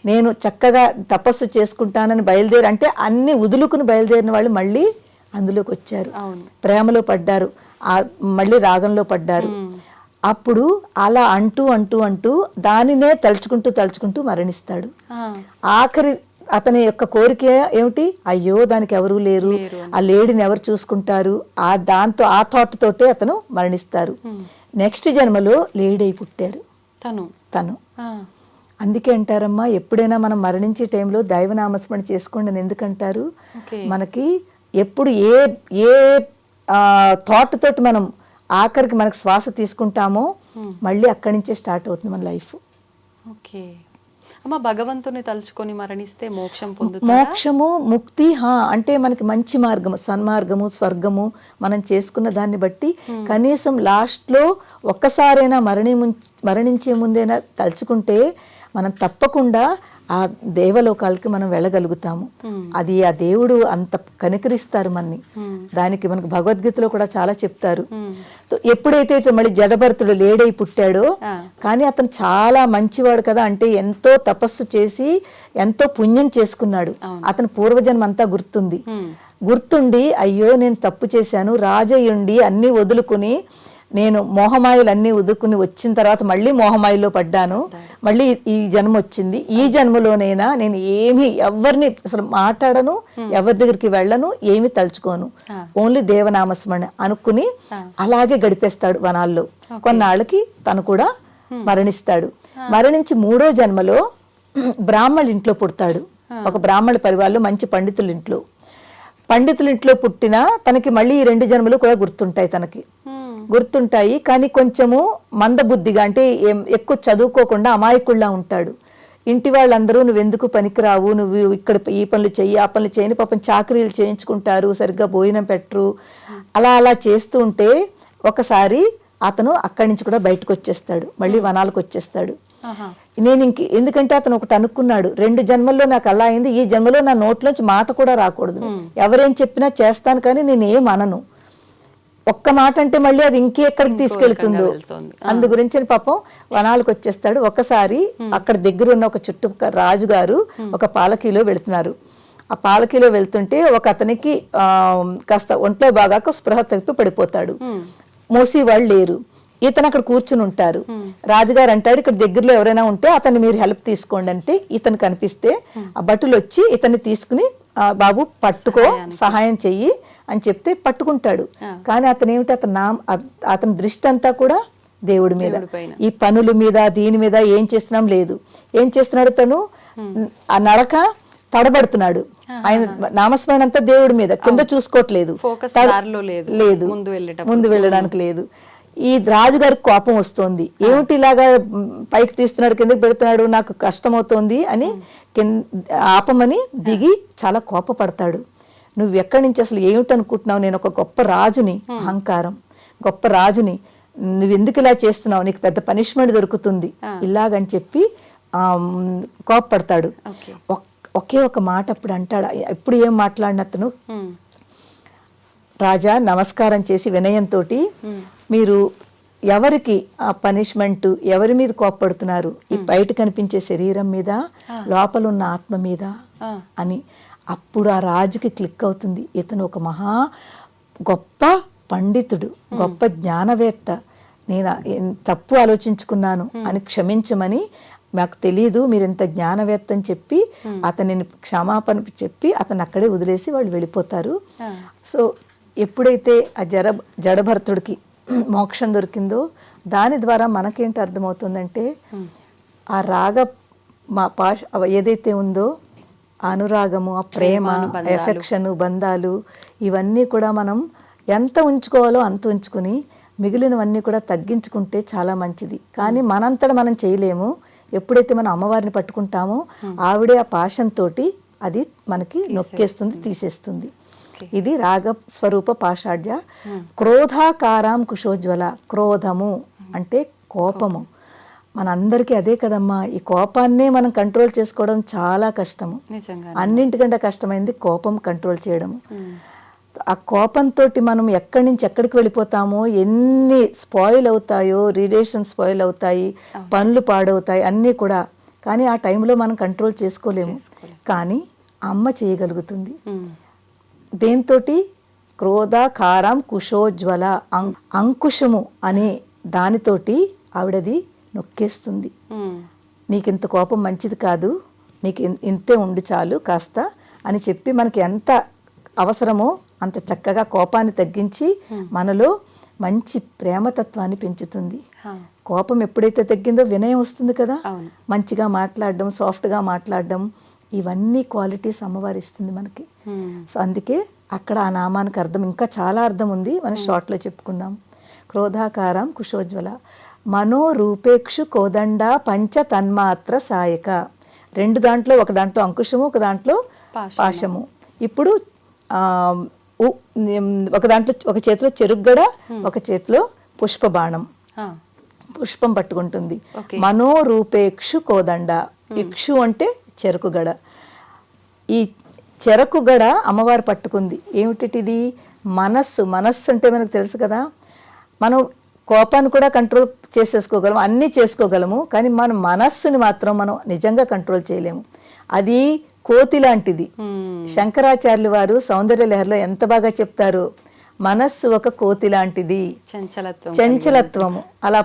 నేను చక్కగా తపస్సు చేసుకుంటానని బయలుదేరి, అంటే అన్ని వదులుకుని బయలుదేరిన వాళ్ళు మళ్ళీ అందులోకి వచ్చారు, ప్రేమలో పడ్డారు, మళ్ళీ రాగంలో పడ్డారు. అప్పుడు అలా అంటూ దానినే తలుచుకుంటూ మరణిస్తాడు. ఆఖరి అతని యొక్క కోరిక ఏమిటి, అయ్యో దానికి ఎవరూ లేరు, ఆ లేడీని ఎవరు చూసుకుంటారు, ఆ థాట్ తోటే అతను మరణిస్తారు. నెక్స్ట్ జన్మలో లేడీ అయి పుట్టారు తను. అందుకే అంటారమ్మా, ఎప్పుడైనా మనం మరణించే టైంలో దైవనామస్మరణ చేసుకోండి అని ఎందుకంటారు, మనకి ఎప్పుడు ఏ థాట్ తోటి మనం ఆఖరికి మనకు శ్వాస తీసుకుంటామో మళ్ళీ అక్కడి నుంచే స్టార్ట్ అవుతుంది మన లైఫ్. ఓకే అమ్మ, భగవంతుని తలుచుకొని మరణిస్తే మోక్షము ముక్తి, అంటే మనకి మంచి మార్గము, సన్మార్గము, స్వర్గము మనం చేసుకున్న దాన్ని బట్టి కనీసం లాస్ట్లో ఒక్కసారైనా మరణించే ముందైనా తలుచుకుంటే మనం తప్పకుండా ఆ దేవలోకాలకి మనం వెళ్ళగలుగుతాము. అది ఆ దేవుడు అంత కనికరిస్తారు మనని. దానికి మనకు భగవద్గీతలో కూడా చాలా చెప్తారు. ఎప్పుడైతే మళ్ళీ జడభరతుడు లేడై పుట్టాడో, కానీ అతను చాలా మంచివాడు కదా, అంటే ఎంతో తపస్సు చేసి ఎంతో పుణ్యం చేసుకున్నాడు. అతని పూర్వజన్మ అంతా గుర్తుండి అయ్యో నేను తప్పు చేశాను, రాజయ్యుండి అన్ని వదులుకుని నేను మోహమాయలన్నీ వదులుకుని వచ్చిన తర్వాత మళ్ళీ మోహమాయలో పడ్డాను, మళ్ళీ ఈ జన్మ వచ్చింది, ఈ జన్మలోనైనా నేను ఏమి ఎవరిని అసలు మాట్లాడను, ఎవరి దగ్గరికి వెళ్ళను, ఏమి తలుచుకోను, ఓన్లీ దేవనామస్మరణ అనుకుని అలాగే గడిపేస్తాడు వనాల్లో. కొన్నాళ్ళకి తను కూడా మరణిస్తాడు. మరణించి 3వ జన్మలో బ్రాహ్మణుల ఇంట్లో పుడతాడు. ఒక బ్రాహ్మణ పరివారంలో మంచి పండితుల ఇంట్లో పుట్టిన తనకి మళ్ళీ ఈ 2 జన్మలు కూడా గుర్తుంటాయి. కానీ కొంచెము మందబుద్ధిగా, అంటే ఎక్కువ చదువుకోకుండా అమాయకుల్లా ఉంటాడు. ఇంటి వాళ్ళందరూ నువ్వెందుకు పనికిరావు, నువ్వు ఇక్కడ ఈ పనులు చెయ్యి, ఆ పనులు చేయని, పాపం చాకరీలు చేయించుకుంటారు, సరిగ్గా భోజనం పెట్టరు, అలా చేస్తూ ఉంటే ఒకసారి అతను అక్కడి నుంచి కూడా బయటకు వచ్చేస్తాడు, మళ్ళీ వనాలకు వచ్చేస్తాడు. నేను ఎందుకంటే అతను ఒకటి అనుకున్నాడు, 2 జన్మల్లో నాకు అలా అయింది, ఈ జన్మలో నా నోట్లోంచి మాట కూడా రాకూడదు, ఎవరేం చెప్పినా చేస్తాను కానీ నేనేం అనను, ఒక్క మాట అంటే మళ్ళీ అది ఇంకెక్కడికి తీసుకెళ్తుందో అందు గురించి పాపం వనాలకు వచ్చేస్తాడు. ఒకసారి అక్కడ దగ్గర ఉన్న ఒక రాజుగారు ఒక పాలకీలో వెళుతున్నారు. ఆ పాలకీలో వెళ్తుంటే ఒక అతనికి కాస్త ఒంట్లో బాగాక స్పృహ తప్పి పడిపోతాడు. మోసి వాళ్ళు లేరు. ఇతను అక్కడ కూర్చుని ఉంటారు. రాజుగారు అంటాడు, ఇక్కడ దగ్గరలో ఎవరైనా ఉంటే అతన్ని మీరు హెల్ప్ తీసుకోండి అంటే ఇతను కనిపిస్తే ఆ భటులు వచ్చి ఇతన్ని తీసుకుని బాబు పట్టుకో, సహాయం చెయ్యి అని చెప్తే పట్టుకుంటాడు. కానీ అతను ఏమిటి, అతని దృష్టి అంతా కూడా దేవుడి మీద, ఈ పనుల మీద దీని మీద ఏం చేస్తున్నాం లేదు. ఏం చేస్తున్నాడు తను, ఆ నడక తడబడుతున్నాడు. ఆయన నామస్మరణ అంతా దేవుడి మీద, కింద చూసుకోవట్లేదు, లేదు ముందు వెళ్ళడానికి లేదు. ఈ రాజుగారికి కోపం వస్తుంది. ఏమిటి ఇలాగా పైకి తీస్తున్నాడు, కిందకి పెడుతున్నాడు, నాకు కష్టం అవుతోంది అని ఆపమని దిగి చాలా కోపపడతాడు. నువ్వు ఎక్కడి నుంచి అసలు ఏమిటి అనుకుంటున్నావు, నేను ఒక గొప్ప రాజుని, అహంకారం, గొప్ప రాజుని, నువ్వు ఎందుకు ఇలా చేస్తున్నావు, నీకు పెద్ద పనిష్మెంట్ దొరుకుతుంది ఇలాగని చెప్పి కోపపడతాడు. ఒకే ఒక మాట అప్పుడు అంటాడు. ఎప్పుడు ఏం మాట్లాడిన అతను, రాజా నమస్కారం చేసి వినయంతో, మీరు ఎవరికి ఆ పనిష్మెంట్, ఎవరి మీద కోప్పడుతున్నారు, ఈ బయట కనిపించే శరీరం మీద, లోపల ఉన్న ఆత్మ మీద అని. అప్పుడు ఆ రాజుకి క్లిక్ అవుతుంది, ఇతను ఒక మహా గొప్ప పండితుడు, గొప్ప జ్ఞానవేత్త, నేను తప్పు ఆలోచించుకున్నాను అని క్షమించమని, మాకు తెలియదు మీరు ఇంత జ్ఞానవేత్త అని చెప్పి అతనిని క్షమాపణ చెప్పి అతను అక్కడే వదిలేసి వాళ్ళు వెళ్ళిపోతారు. సో ఎప్పుడైతే ఆ జడభరతుడికి మోక్షం దొరికిందో దాని ద్వారా మనకేంటి అర్థమవుతుందంటే, ఆ రాగ ఏదైతే ఉందో అనురాగము, ఆ ప్రేమ, ఎఫెక్షన్, బంధాలు, ఇవన్నీ కూడా మనం ఎంత ఉంచుకోవాలో అంత ఉంచుకుని మిగిలినవన్నీ కూడా తగ్గించుకుంటే చాలా మంచిది. కానీ మనంతటా మనం చేయలేము. ఎప్పుడైతే మనం అమ్మవారిని పట్టుకుంటామో ఆవిడే ఆ పాశంతో అది మనకి నొక్కేస్తుంది, తీసేస్తుంది. ఇది రాగ స్వరూప పాషాఢ్య. క్రోధాకారాం కుశోజ్వల. క్రోధము అంటే కోపము. మనందరికీ అదే కదమ్మా, ఈ కోపాన్నే మనం కంట్రోల్ చేసుకోవడం చాలా కష్టము. అన్నింటికంటే కష్టమైంది కోపం కంట్రోల్ చేయడము. ఆ కోపంతో మనం ఎక్కడి నుంచి ఎక్కడికి వెళ్ళిపోతామో, ఎన్ని స్పాయిల్ అవుతాయో, రిలేషన్ స్పాయిల్ అవుతాయి, పనులు పాడవుతాయి అన్నీ కూడా. కానీ ఆ టైంలో మనం కంట్రోల్ చేసుకోలేము. కానీ అమ్మ చేయగలుగుతుంది. దేంతోటి, క్రోధ కారం కుశోజ్వల అంకుశము అనే దానితోటి ఆవిడది నొక్కేస్తుంది. నీకింత కోపం మంచిది కాదు, నీకు ఇంతే ఉండి చాలు కాస్త అని చెప్పి మనకి ఎంత అవసరమో అంత చక్కగా కోపాన్ని తగ్గించి మనలో మంచి ప్రేమతత్వాన్ని పెంచుతుంది. కోపం ఎప్పుడైతే తగ్గిందో వినయం వస్తుంది కదా, మంచిగా మాట్లాడడం, సాఫ్ట్గా మాట్లాడడం, ఇవన్నీ క్వాలిటీస్ అమ్మవారి ఇస్తుంది మనకి. సో అందుకే అక్కడ ఆ నామానికి అర్థం ఇంకా చాలా అర్థం ఉంది, మనం షార్ట్లో చెప్పుకుందాం. క్రోధాకారం కుశోజ్వల మనోరూపేక్షు కోదండ పంచ తన్మాత్ర సాయక. రెండు దాంట్లో, ఒక దాంట్లో అంకుశము, ఒక దాంట్లో పాశము. ఇప్పుడు ఒక దాంట్లో ఒక చేతిలో చెరుగ్గడ, ఒక చేతిలో పుష్ప బాణం, పుష్పం పట్టుకుంటుంది. మనోరూపేక్షు కోదండ. ఇక్షు అంటే చెరుకుగడ. ఈ చెరకుగడ అమ్మవారు పట్టుకుంది. ఏమిటిది, మనస్సు. మనస్సు అంటే మనకు తెలుసు కదా, మనం కోపాన్ని కూడా కంట్రోల్ చేసేసుకోగలము, అన్నీ చేసుకోగలము. కానీ మన మనస్సుని మాత్రం మనం నిజంగా కంట్రోల్ చేయలేము. అది కోతి లాంటిది. శంకరాచార్యులు వారు సౌందర్య లహరిలో ఎంత బాగా చెప్తారు, మనస్సు ఒక కోతి లాంటిది, చంచలత్వము. అలా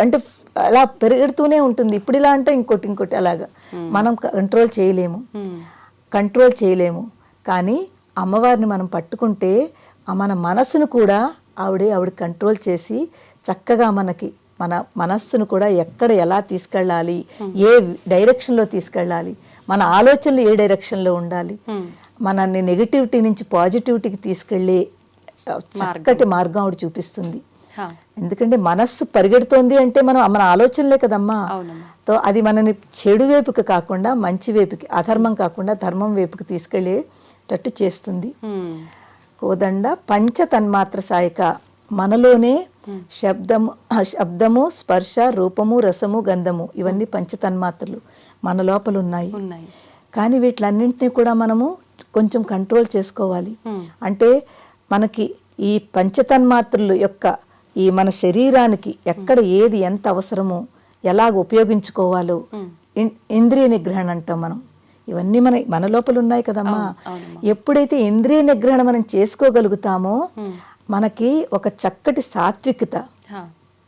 అంటే అలా పెరుగుతూనే ఉంటుంది. ఇప్పుడు ఇలా అంటే ఇంకోటి అలాగా మనం కంట్రోల్ చేయలేము. కానీ అమ్మవారిని మనం పట్టుకుంటే మన మనస్సును కూడా ఆవిడ కంట్రోల్ చేసి చక్కగా మన మనస్సును కూడా ఎక్కడ ఎలా తీసుకెళ్ళాలి, ఏ డైరెక్షన్లో తీసుకెళ్ళాలి, మన ఆలోచనలు ఏ డైరెక్షన్లో ఉండాలి, మనల్ని నెగిటివిటీ నుంచి పాజిటివిటీకి తీసుకెళ్ళే చక్కటి మార్గం ఆవిడ చూపిస్తుంది. ఎందుకంటే మనస్సు పరిగెడుతోంది అంటే మన ఆలోచనలే కదమ్మా. తో అది మనని చెడు వైపుకి కాకుండా మంచి వైపుకి, అధర్మం కాకుండా ధర్మం వైపుకి తీసుకెళ్ళేటట్టు చేస్తుంది. కోదండ పంచ తన్మాత్ర సాయక. మనలోనే శబ్దము, స్పర్శ, రూపము, రసము, గంధము, ఇవన్నీ పంచతన్మాత్రలు మన లోపల ఉన్నాయి. కానీ వీటిలన్నింటినీ కూడా మనము కొంచెం కంట్రోల్ చేసుకోవాలి. అంటే మనకి ఈ పంచతన్మాత్రలు యొక్క ఈ మన శరీరానికి ఎక్కడ ఏది ఎంత అవసరమో ఎలాగ ఉపయోగించుకోవాలో ఇంద్రియ నిగ్రహణ అంటాం మనం. ఇవన్నీ మన లోపల ఉన్నాయి కదమ్మా. ఎప్పుడైతే ఇంద్రియ నిగ్రహణ మనం చేసుకోగలుగుతామో మనకి ఒక చక్కటి సాత్వికత,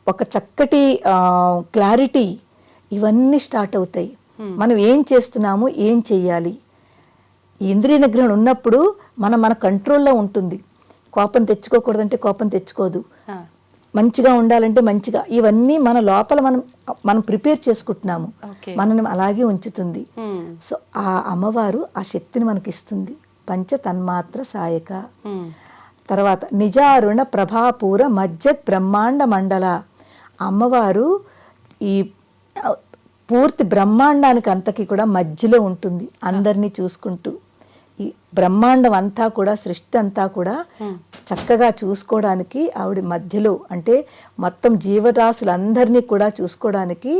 ఒక చక్కటి క్లారిటీ, ఇవన్నీ స్టార్ట్ అవుతాయి. మనం ఏం చేస్తున్నాము, ఏం చెయ్యాలి. ఇంద్రియ నిగ్రహణ ఉన్నప్పుడు మన కంట్రోల్లో ఉంటుంది. కోపం తెచ్చుకోకూడదంటే కోపం తెచ్చుకోదు, మంచిగా ఉండాలంటే మంచిగా, ఇవన్నీ మన లోపల మనం ప్రిపేర్ చేసుకుంటున్నాము, మనల్ని అలాగే ఉంచుతుంది. సో ఆ అమ్మవారు ఆ శక్తిని మనకి ఇస్తుంది. పంచ తన్మాత్ర సాయక. తర్వాత నిజారుణ ప్రభాపూర మజ్జత్ బ్రహ్మాండ మండల. అమ్మవారు ఈ పూర్తి బ్రహ్మాండానికి అంతకి కూడా మధ్యలో ఉంటుంది, అందరినీ చూసుకుంటూ. ఈ బ్రహ్మాండం అంతా కూడా, సృష్టి అంతా కూడా చక్కగా చూసుకోవడానికి ఆవిడ మధ్యలో, అంటే మొత్తం జీవరాశులందరినీ కూడా చూసుకోవడానికి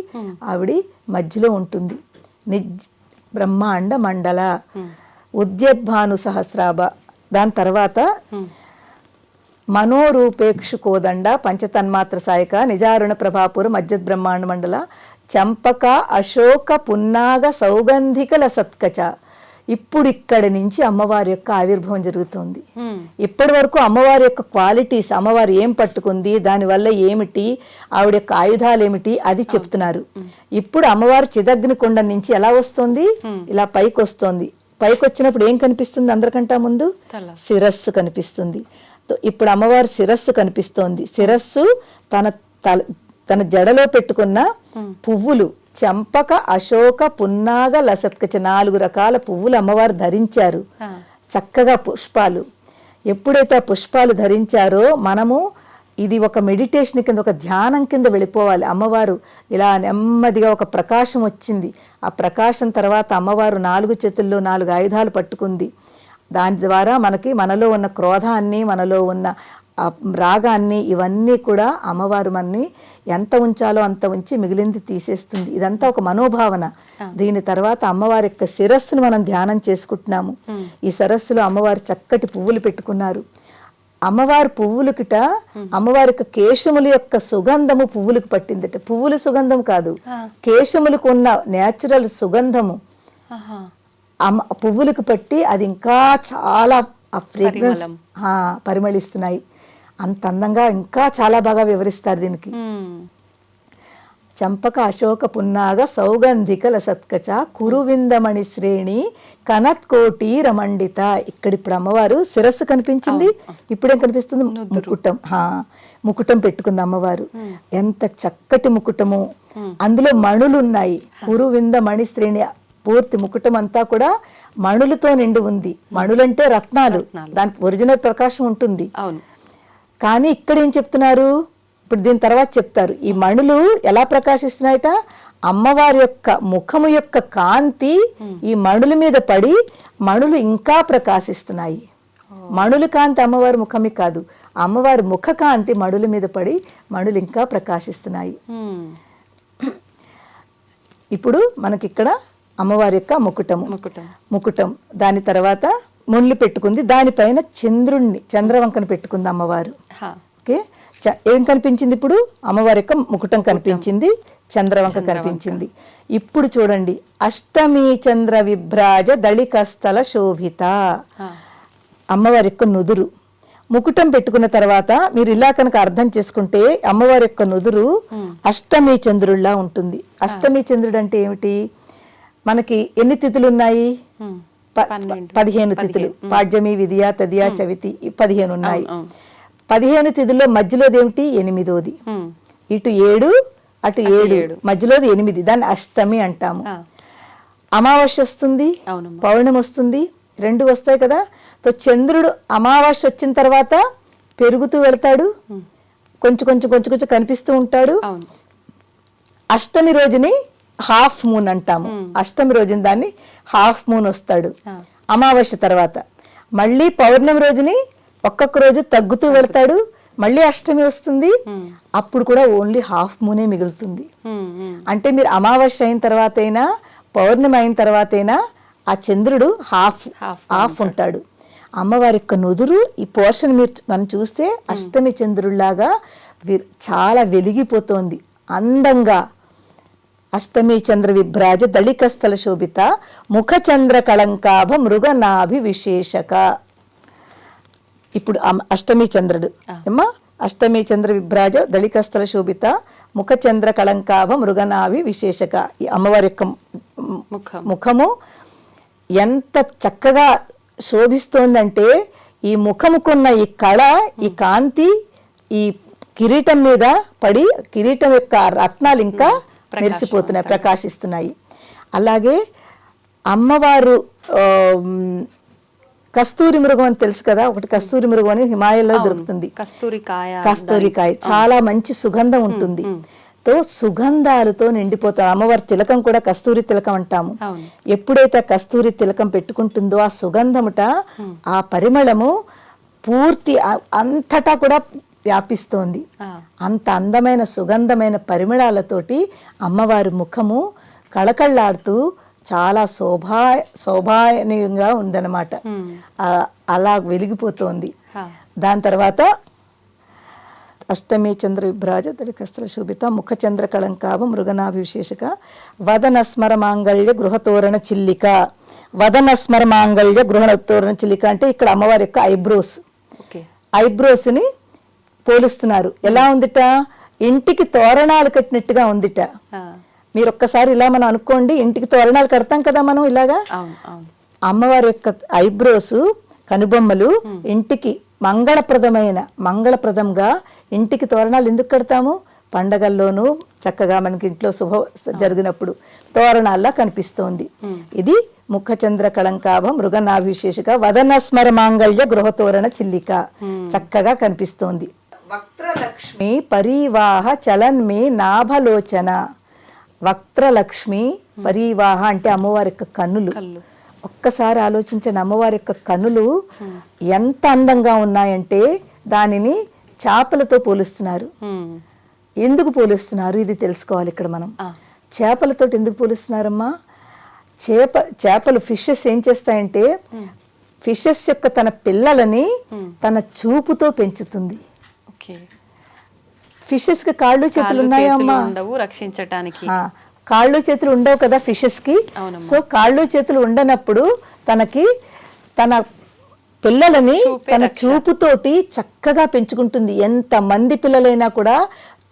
ఆవిడ మధ్యలో ఉంటుంది. బ్రహ్మాండ మండల. ఉద్యద్భాను సహస్రాభ. దాని తర్వాత మనోరూపేక్షు కోదండ పంచతన్మాత్ర సాయక నిజారుణ ప్రభాపుర మజ్జత్ బ్రహ్మాండ మండల చంపక అశోక పున్నాగ సౌగంధికల సత్కచ. ఇప్పుడు ఇక్కడి నుంచి అమ్మవారి యొక్క ఆవిర్భావం జరుగుతుంది. ఇప్పటి వరకు అమ్మవారి యొక్క క్వాలిటీస్, అమ్మవారు ఏం పట్టుకుంది, దానివల్ల ఏమిటి, ఆవిడ యొక్క ఆయుధాలు ఏమిటి, అది చెప్తున్నారు. ఇప్పుడు అమ్మవారు చిదగ్ని కుండం నుంచి ఎలా వస్తుంది, ఇలా పైకి వస్తుంది. పైకి వచ్చినప్పుడు ఏం కనిపిస్తుంది అందరికంటే ముందు? శిరస్సు కనిపిస్తుంది. ఇప్పుడు అమ్మవారి శిరస్సు కనిపిస్తోంది. శిరస్సు తన జడలో పెట్టుకున్న పువ్వులు చంపక అశోక పున్నాగ లసత్కచ, 4 రకాల పువ్వులు అమ్మవారు ధరించారు. చక్కగా పుష్పాలు. ఎప్పుడైతే ఆ పుష్పాలు ధరించారో మనము ఇది ఒక మెడిటేషన్ కింద, ఒక ధ్యానం కింద వెళ్ళిపోవాలి. అమ్మవారు ఇలా నెమ్మదిగా ఒక ప్రకాశం వచ్చింది. ఆ ప్రకాశం తర్వాత అమ్మవారు 4 చేతుల్లో 4 ఆయుధాలు పట్టుకుంది. దాని ద్వారా మనలో ఉన్న క్రోధాన్ని, మనలో ఉన్న రాగాన్ని, ఇవన్నీ కూడా అమ్మవారు మనని ఎంత ఉంచాలో అంత ఉంచి మిగిలింది తీసేస్తుంది. ఇదంతా ఒక మనోభావన. దీని తర్వాత అమ్మవారి యొక్క శిరస్సును మనం ధ్యానం చేసుకుంటున్నాము. ఈ సరస్సులో అమ్మవారు చక్కటి పువ్వులు పెట్టుకున్నారు. అమ్మవారి పువ్వులకిట అమ్మవారి యొక్క కేశముల యొక్క సుగంధము పువ్వులకు పట్టిందట. పువ్వుల సుగంధం కాదు, కేశములకు ఉన్న నేచురల్ సుగంధము పువ్వులకు పట్టి అది ఇంకా చాలా ఆ ఫ్రేగ్రెన్స్ పరిమళిస్తున్నాయి. అంత అందంగా ఇంకా చాలా బాగా వివరిస్తారు దీనికి. చంపక అశోక పున్నాగ సౌగంధిక లసత్కచ కురువిందమణి శ్రేణి కనత్కోటి రమండిత. ఇక్కడ ఇప్పుడు అమ్మవారు శిరస్సు కనిపించింది, ఇప్పుడేం కనిపిస్తుంది? ముకుటం. ముకుటం పెట్టుకుంది అమ్మవారు. ఎంత చక్కటి ముకుటము, అందులో మణులు ఉన్నాయి. కురువిందమణి శ్రేణి, పూర్తి ముకుటం అంతా కూడా మణులతో నిండి ఉంది. మణులంటే రత్నాలు, దానికి ఒరిజినల్ ప్రకాశం ఉంటుంది. కానీ ఇక్కడ ఏం చెప్తున్నారు, ఇప్పుడు దీని తర్వాత చెప్తారు. ఈ మణులు ఎలా ప్రకాశిస్తున్నాయట, అమ్మవారి యొక్క ముఖము యొక్క కాంతి ఈ మణుల మీద పడి మణులు ఇంకా ప్రకాశిస్తున్నాయి. మణుల కాంతి అమ్మవారి ముఖమే కాదు, అమ్మవారి ముఖ కాంతి మణుల మీద పడి మణులు ఇంకా ప్రకాశిస్తున్నాయి. ఇప్పుడు మనకిక్కడ అమ్మవారి యొక్క ముకుటం. దాని తర్వాత ముళ్ళు పెట్టుకుంది. దానిపైన చంద్రవంకను పెట్టుకుంది అమ్మవారు. ఓకే, ఏం కనిపించింది ఇప్పుడు? అమ్మవారి యొక్క ముకుటం కనిపించింది, చంద్రవంక కనిపించింది. ఇప్పుడు చూడండి, అష్టమి చంద్ర విభ్రాజ దళికస్థల శోభిత. అమ్మవారి యొక్క నుదురు. ముకుటం పెట్టుకున్న తర్వాత మీరు ఇలా కనుక అర్థం చేసుకుంటే అమ్మవారి యొక్క నుదురు అష్టమి చంద్రుల్లా ఉంటుంది. అష్టమి చంద్రుడు అంటే ఏమిటి? మనకి ఎన్ని తిథులు ఉన్నాయి? 15 తిథులు. పాడ్యమి, విద్య, తదియ, చవితి, 15 ఉన్నాయి. 15 తిథుల్లో మధ్యలోది ఏమిటి? 8వది. ఇటు 7, అటు 7, మధ్యలోది 8. దాన్ని అష్టమి అంటాము. అమావాస్య వస్తుంది, పౌర్ణమి వస్తుంది, 2 వస్తాయి కదా. తో చంద్రుడు అమావాస్య వచ్చిన తర్వాత పెరుగుతూ వెళ్తాడు, కొంచెం కనిపిస్తూ ఉంటాడు. అష్టమి రోజుని హాఫ్ మూన్ అంటాము. అష్టమి రోజున దాన్ని హాఫ్ మూన్ వస్తాడు అమావాస్య తర్వాత. మళ్ళీ పౌర్ణమి రోజుని ఒక్కొక్క రోజు తగ్గుతూ వెళ్తాడు, మళ్ళీ అష్టమి వస్తుంది, అప్పుడు కూడా ఓన్లీ హాఫ్ మూనే మిగులుతుంది. అంటే మీరు అమావాస్య అయిన తర్వాత అయినా పౌర్ణమి అయిన తర్వాత అయినా ఆ చంద్రుడు హాఫ్ ఉంటాడు. అమ్మవారి యొక్క నుదురు ఈ పోర్షన్ మనం చూస్తే అష్టమి చంద్రుల్లాగా చాలా వెలిగిపోతోంది అందంగా. అష్టమి చంద్ర విభ్రాజ దళికస్థల శోభిత ముఖ చంద్ర కళంకాభ మృగనాభి విశేషక. ఇప్పుడు అష్టమి చంద్రుడు ఏమ్మా, అష్టమి చంద్ర విభ్రాజ దళికస్థల శోభిత ముఖ చంద్ర కళంకాభ మృగనాభి విశేషక. ఈ అమ్మవారి యొక్క ముఖము ఎంత చక్కగా శోభిస్తోందంటే ఈ ముఖముకున్న ఈ కళ, ఈ కాంతి ఈ కిరీటం మీద పడి కిరీటం యొక్క రత్నాలు ఇంకా మెరిసిపోతున్నాయి, ప్రకాశిస్తున్నాయి. అలాగే అమ్మవారు కస్తూరి మృగం అని తెలుసు కదా, ఒకటి కస్తూరి మృగం అని హిమాలయాల్లో దొరుకుతుంది. కస్తూరికాయ చాలా మంచి సుగంధం ఉంటుంది. తో సుగంధాలతో నిండిపోతారు. అమ్మవారి తిలకం కూడా కస్తూరి తిలకం అంటాము. ఎప్పుడైతే కస్తూరి తిలకం పెట్టుకుంటుందో ఆ సుగంధముట, ఆ పరిమళము పూర్తి అంతటా కూడా వ్యాపిస్తోంది. అంత అందమైన సుగంధమైన పరిమళాలతోటి అమ్మవారి ముఖము కళకళ్ళాడుతూ చాలా శోభాయనీయంగా ఉందన్నమాట. అలా వెలిగిపోతోంది. దాని తర్వాత అష్టమి చంద్ర విభ్రాజ దళికస్థల శోభిత ముఖ చంద్ర కళంకాభ మృగనాభి విశేషక వదన స్మర మాంగళ్య గృహతోరణ చిల్లిక. వదన స్మర మాంగళ్య గృహతోరణ చిల్లిక అంటే ఇక్కడ అమ్మవారి యొక్క ఐబ్రోస్ ని పోలుస్తున్నారు. ఎలా ఉందిట, ఇంటికి తోరణాలు కట్టినట్టుగా ఉందిట. మీరు ఒక్కసారి ఇలా మనం అనుకోండి, ఇంటికి తోరణాలు కడతాం కదా మనం ఇలాగా. అమ్మవారి యొక్క ఐబ్రోస్ కనుబొమ్మలు ఇంటికి మంగళప్రదంగా ఇంటికి తోరణాలు ఎందుకు కడతాము, పండగల్లోనూ చక్కగా మనకి ఇంట్లో శుభ జరిగినప్పుడు తోరణాల్లా కనిపిస్తోంది. ఇది ముఖ చంద్ర కళంకాభ మృగనాభిషేషక వదన స్మర మాంగళ్య గృహతోరణ చిల్లిక చక్కగా కనిపిస్తోంది. వక్త్రలక్ష్మి పరివాహ చలన్మే నాభలోచన. వక్త్రలక్ష్మి పరివాహ అంటే అమ్మవారి యొక్క కన్నులు. ఒక్కసారి ఆలోచించండి, అమ్మవారి యొక్క కన్నులు ఎంత అందంగా ఉన్నాయంటే దానిని చేపలతో పోలుస్తున్నారు. ఎందుకు పోలుస్తున్నారు ఇది తెలుసుకోవాలి ఇక్కడ మనం. చేపలతో ఎందుకు పోలుస్తున్నారమ్మా? చేపలు ఫిషెస్ ఏం చేస్తాయంటే ఫిషెస్ యొక్క తన పిల్లలని తన చూపుతో పెంచుతుంది. ఫిషెస్ కి కాళ్ళు చేతులు ఉన్నాయా అమ్మా? రక్షించటానికి కాళ్ళు చేతులు ఉండవు కదా ఫిషెస్ కి. సో కాళ్ళు చేతులు ఉండనప్పుడు తనకి తన పిల్లలని తన చూపుతోటి చక్కగా పెంచుకుంటుంది. ఎంత మంది పిల్లలైనా కూడా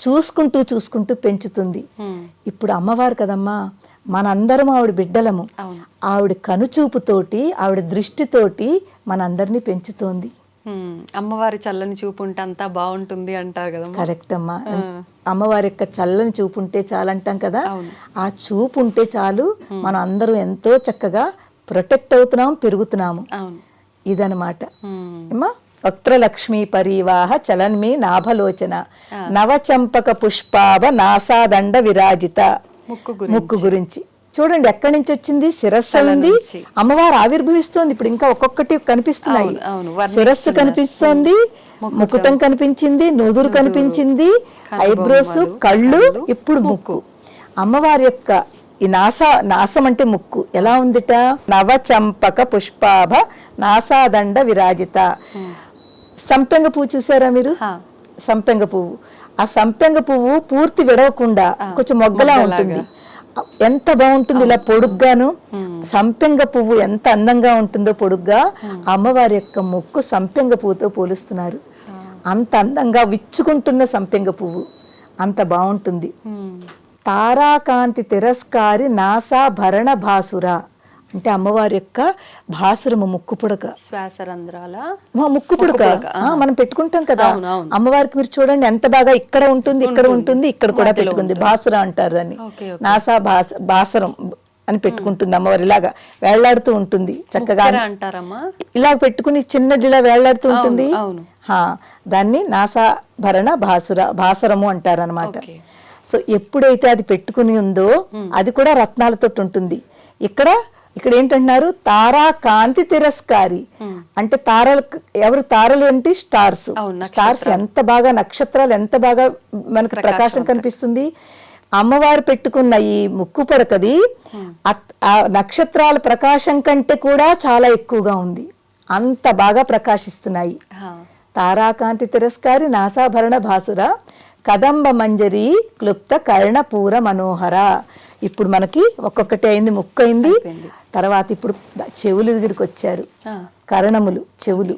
చూసుకుంటూ పెంచుతుంది. ఇప్పుడు అమ్మవారు కదమ్మా, మనందరం ఆవిడ బిడ్డలము. ఆవిడ కనుచూపుతోటి ఆవిడ దృష్టితోటి మనందరినీ పెంచుతోంది. అమ్మవారి చల్లని చూపు ఉంటే అంతా బాగుంటుంది అంటారు కదా. కరెక్ట్ అమ్మా. అమ్మవారి యొక్క చల్లని చూపు ఉంటే చాలు అంటాం కదా. ఆ చూపు ఉంటే చాలు మనం అందరూ ఎంతో చక్కగా ప్రొటెక్ట్ అవుతున్నాము, పెరుగుతున్నాము. ఇదనమాట. ఏమా వక్త్రలక్ష్మీ పరివాహ చలన్మీ నాభలోచన నవచంపక పుష్పాభ నాసాదండ విరాజిత. ముక్కు గురించి చూడండి, ఎక్కడి నుంచి వచ్చింది? శిరస్సు ఉంది. అమ్మవారు ఆవిర్భవిస్తోంది. ఇప్పుడు ఇంకా ఒక్కొక్కటి కనిపిస్తున్నాయి. శిరస్సు కనిపిస్తోంది, ముకుటం కనిపించింది, నుదురు కనిపించింది, ఐబ్రోస్, కళ్ళు, ఇప్పుడు ముక్కు. అమ్మవారి యొక్క ఈ నాసం అంటే ముక్కు ఎలా ఉందిట? నవచంపక పుష్పాభ నాసాదండ విరాజిత. సంపెంగ పువ్వు చూసారా మీరు? సంపెంగ పువ్వు. ఆ సంపెంగ పువ్వు పూర్తి విడవకుండా కొంచెం మొగ్గలా ఉంటుంది. ఎంత బాగుంటుంది ఇలా పొడుగ్గాను. సంపెంగ పువ్వు ఎంత అందంగా ఉంటుందో పొడుగ్గా. అమ్మవారి యొక్క ముక్కు సంపెంగ పువ్వుతో పోలుస్తున్నారు. అంత అందంగా విచ్చుకుంటున్న సంపెంగ పువ్వు అంత బాగుంటుంది. తారాకాంతి తిరస్కారి నాసాభరణ భాసుర అంటే అమ్మవారి యొక్క భాసురము ముక్కు పుడక, శ్వాసరంధ్రాల ముక్కు పుడక మనం పెట్టుకుంటాం కదా. అమ్మవారికి మీరు చూడండి ఎంత బాగా ఇక్కడ ఉంటుంది, ఇక్కడ ఉంటుంది, ఇక్కడ కూడా పెట్టుకుంది. భాసుర అంటారు దాన్ని. నాసా భాసరం అని పెట్టుకుంటుంది అమ్మవారు. ఇలాగా వేళ్లాడుతూ ఉంటుంది చక్కగా అంటారమ్మా. ఇలా పెట్టుకుని చిన్నది ఇలా వేళ్లాడుతూ ఉంటుంది. దాన్ని నాసాభరణ భాసరము అంటారు అనమాట. సో ఎప్పుడైతే అది పెట్టుకుని ఉందో అది కూడా రత్నాలతో ఉంటుంది. ఇక్కడ ఏంటంటున్నారు? తారా కాంతి తిరస్కారి అంటే తారలు. ఎవరు తారలు అంటే స్టార్స్. స్టార్స్ ఎంత బాగా, నక్షత్రాలు ఎంత బాగా మనకు ప్రకాశం కనిపిస్తుంది. అమ్మవారు పెట్టుకున్న ఈ ముక్కు పడకది ఆ నక్షత్రాల ప్రకాశం కంటే కూడా చాలా ఎక్కువగా ఉంది. అంత బాగా ప్రకాశిస్తున్నాయి. తారాకాంతి తిరస్కారి నాసాభరణ భాసుర కదంబ మంజరి క్లుప్త కర్ణపూర మనోహర. ఇప్పుడు మనకి ఒక్కొక్కటి అయింది, ముక్కు అయింది. తర్వాత ఇప్పుడు చెవులు దగ్గరికి వచ్చారు. కరణములు, చెవులు,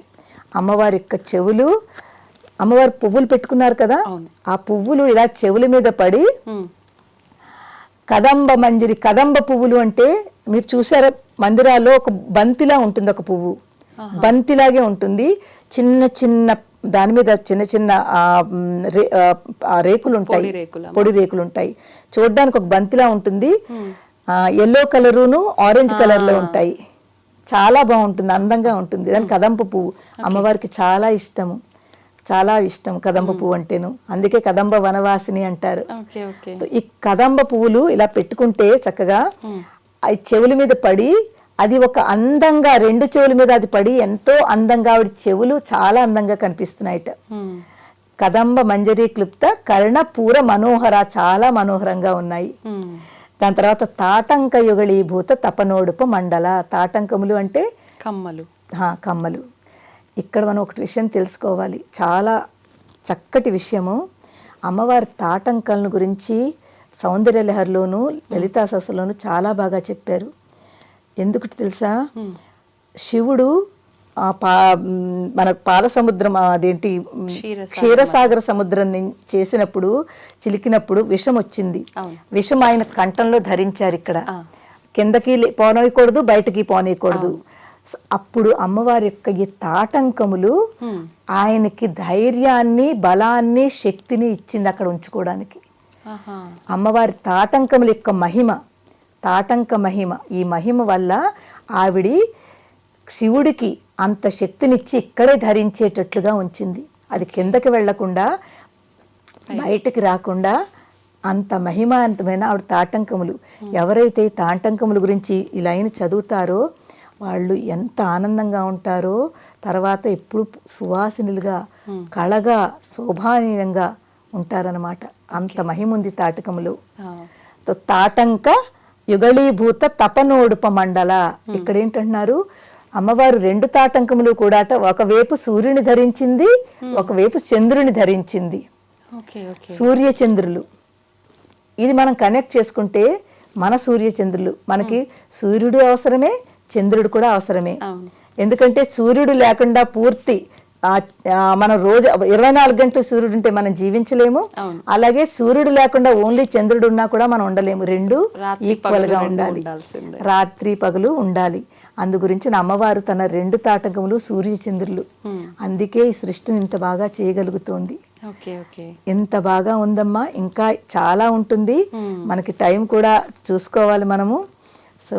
అమ్మవారి యొక్క చెవులు. అమ్మవారు పువ్వులు పెట్టుకున్నారు కదా, ఆ పువ్వులు ఇలా చెవుల మీద పడి కదంబ మంజరి. కదంబ పువ్వులు అంటే మీరు చూసారా, మందిరాల్లో ఒక బంతిలా ఉంటుంది, ఒక పువ్వు బంతిలాగే ఉంటుంది. చిన్న చిన్న దాని మీద చిన్న చిన్న రేకులు ఉంటాయి, పొడి రేకులు ఉంటాయి. చూడడానికి ఒక బంతిలా ఉంటుంది. ఎల్లో కలరును ఆరెంజ్ కలర్ లో ఉంటాయి. చాలా బాగుంటుంది, అందంగా ఉంటుంది. దాని కదంబ పువ్వు అమ్మవారికి చాలా ఇష్టము, చాలా ఇష్టం కదంబ పువ్వు అంటేను. అందుకే కదంబ వనవాసిని అంటారు. ఈ కదంబ పువ్వులు ఇలా పెట్టుకుంటే చక్కగా చెవుల మీద పడి, అది ఒక అందంగా, రెండు చెవుల మీద అది పడి ఎంతో అందంగా ఆవిడ చెవులు చాలా అందంగా కనిపిస్తున్నాయిట. కదంబ మంజరి క్లుప్త కర్ణపూర మనోహర, చాలా మనోహరంగా ఉన్నాయి. దాని తర్వాత తాటంక యుగళీభూత తపనోడుప మండల. తాటంకములు అంటే కమ్మలు. కమ్మలు. ఇక్కడ మనం ఒకటి విషయం తెలుసుకోవాలి, చాలా చక్కటి విషయము. అమ్మవారి తాటంకలను గురించి సౌందర్యలహరిలోను లలితా సహస్రలోను చాలా బాగా చెప్పారు. ఎందుకు తెలుసా, శివుడు మన పాల సముద్రం, అదేంటి క్షీరసాగర సముద్రం చేసినప్పుడు, చిలికినప్పుడు విషం వచ్చింది. విషం ఆయన కంఠంలో ధరించారు. ఇక్కడ కిందకి పోనీయకూడదు, బయటకి పోనీయకూడదు. అప్పుడు అమ్మవారి యొక్క ఈ తాటంకములు ఆయనకి ధైర్యాన్ని, బలాన్ని, శక్తిని ఇచ్చింది అక్కడ ఉంచుకోవడానికి. అమ్మవారి తాటంకముల యొక్క మహిమ, తాటంక మహిమ, ఈ మహిమ వల్ల ఆవిడి శివుడికి అంత శక్తినిచ్చి ఇక్కడే ధరించేటట్లుగా ఉంచింది. అది కిందకి వెళ్లకుండా, బయటికి రాకుండా అంత మహిమాంతమైన ఆవిడ తాటంకములు. ఎవరైతే ఈ తాటంకముల గురించి ఈ లైన్ చదువుతారో వాళ్ళు ఎంత ఆనందంగా ఉంటారో, తర్వాత ఎప్పుడు సువాసినులుగా, కళగా, శోభానీయంగా ఉంటారనమాట. అంత మహిమ ఉంది తాటకములు. తాటంక యుగళీభూత తపనోడుప మండల. ఇక్కడ ఏంటంటున్నారు, అమ్మవారు రెండు తాటంకములు కూడా ఒకవైపు సూర్యుని ధరించింది, ఒకవైపు చంద్రుని ధరించింది. సూర్య చంద్రులు ఇది మనం కనెక్ట్ చేసుకుంటే మన సూర్య చంద్రులు, మనకి సూర్యుడు అవసరమే, చంద్రుడు కూడా అవసరమే. ఎందుకంటే సూర్యుడు లేకుండా పూర్తి మనం రోజు 24 గంటలు సూర్యుడు ఉంటే మనం జీవించలేము. అలాగే సూర్యుడు లేకుండా ఓన్లీ చంద్రుడు ఉన్నా కూడా మనం ఉండలేము. రెండు ఈక్వల్ గా ఉండాలి, రాత్రి పగలు ఉండాలి. అందు గురించి అమ్మవారు తన రెండు తాటకములు సూర్య చంద్రులు. అందుకే ఈ సృష్టిని ఇంత బాగా చేయగలుగుతోంది. ఎంత బాగా ఉందమ్మా. ఇంకా చాలా ఉంటుంది, మనకి టైం కూడా చూసుకోవాలి మనము. సో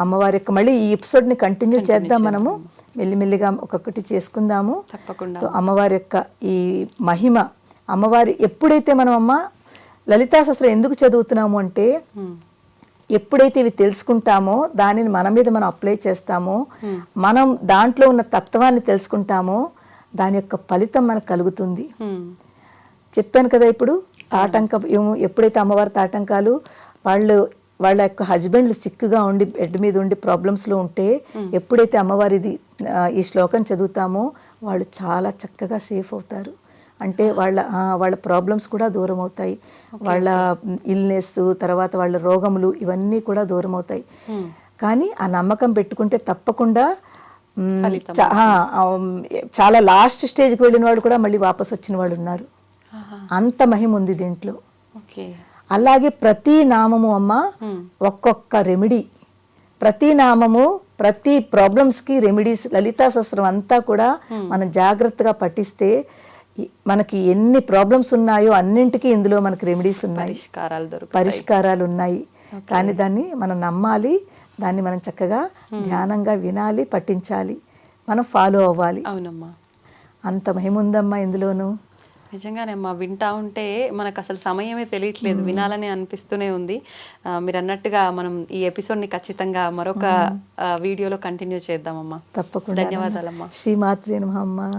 అమ్మవారి యొక్క మళ్ళీ ఈ ఎపిసోడ్ని కంటిన్యూ చేద్దాం మనము, మెల్లిమెల్లిగా ఒక్కొక్కటి చేసుకుందాము. అమ్మవారి యొక్క ఈ మహిమ, అమ్మవారి ఎప్పుడైతే మనం అమ్మ లలితా సహస్రం ఎందుకు చదువుతున్నాము అంటే, ఎప్పుడైతే ఇవి తెలుసుకుంటామో దానిని మన మీద మనం అప్లై చేస్తామో, మనం దాంట్లో ఉన్న తత్వాన్ని తెలుసుకుంటామో దాని యొక్క ఫలితం మనకు కలుగుతుంది. చెప్పాను కదా, ఇప్పుడు ఎప్పుడైతే అమ్మవారి తాటంకాలు వాళ్ళ యొక్క హస్బెండ్లు సిక్గా ఉండి బెడ్ మీద ఉండి ప్రాబ్లమ్స్లో ఉంటే, ఎప్పుడైతే అమ్మవారిది ఈ శ్లోకం చదువుతామో వాళ్ళు చాలా చక్కగా సేఫ్ అవుతారు. అంటే వాళ్ళ ప్రాబ్లమ్స్ కూడా దూరం అవుతాయి, వాళ్ళ ఇల్నెస్, తర్వాత వాళ్ళ రోగములు ఇవన్నీ కూడా దూరం అవుతాయి. కానీ ఆ నమ్మకం పెట్టుకుంటే తప్పకుండా చాలా లాస్ట్ స్టేజ్కి వెళ్ళిన వాళ్ళు కూడా మళ్ళీ వాపస్ వచ్చిన వాళ్ళు ఉన్నారు. అంత మహిమ ఉంది దీంట్లో. అలాగే ప్రతి నామము అమ్మ ఒక్కొక్క రెమెడీ, ప్రతి నామము ప్రతి ప్రాబ్లమ్స్కి రెమెడీస్. లలితా సహస్రం అంతా కూడా మనం జాగ్రత్తగా పఠిస్తే మనకి ఎన్ని ప్రాబ్లమ్స్ ఉన్నాయో అన్నింటికి ఇందులో మనకి రెమెడీస్ ఉన్నాయి, పరిష్కారాలు ఉన్నాయి. కానీ దాన్ని మనం నమ్మాలి, దాన్ని మనం చక్కగా ధ్యానంగా వినాలి, పఠించాలి, మనం ఫాలో అవ్వాలి. అవునమ్మా, అంత మహిమ ఉందమ్మా ఇందులోను. నిజంగానే అమ్మా, వింటా ఉంటే మనకు అసలు సమయమే తెలియట్లేదు, వినాలని అనిపిస్తూనే ఉంది. మీరు అన్నట్టుగా మనం ఈ ఎపిసోడ్ని ఖచ్చితంగా మరొక వీడియోలో కంటిన్యూ చేద్దామమ్మా. తప్పకుండా. ధన్యవాదాలమ్మా. శ్రీమాత్రే నమః అమ్మా.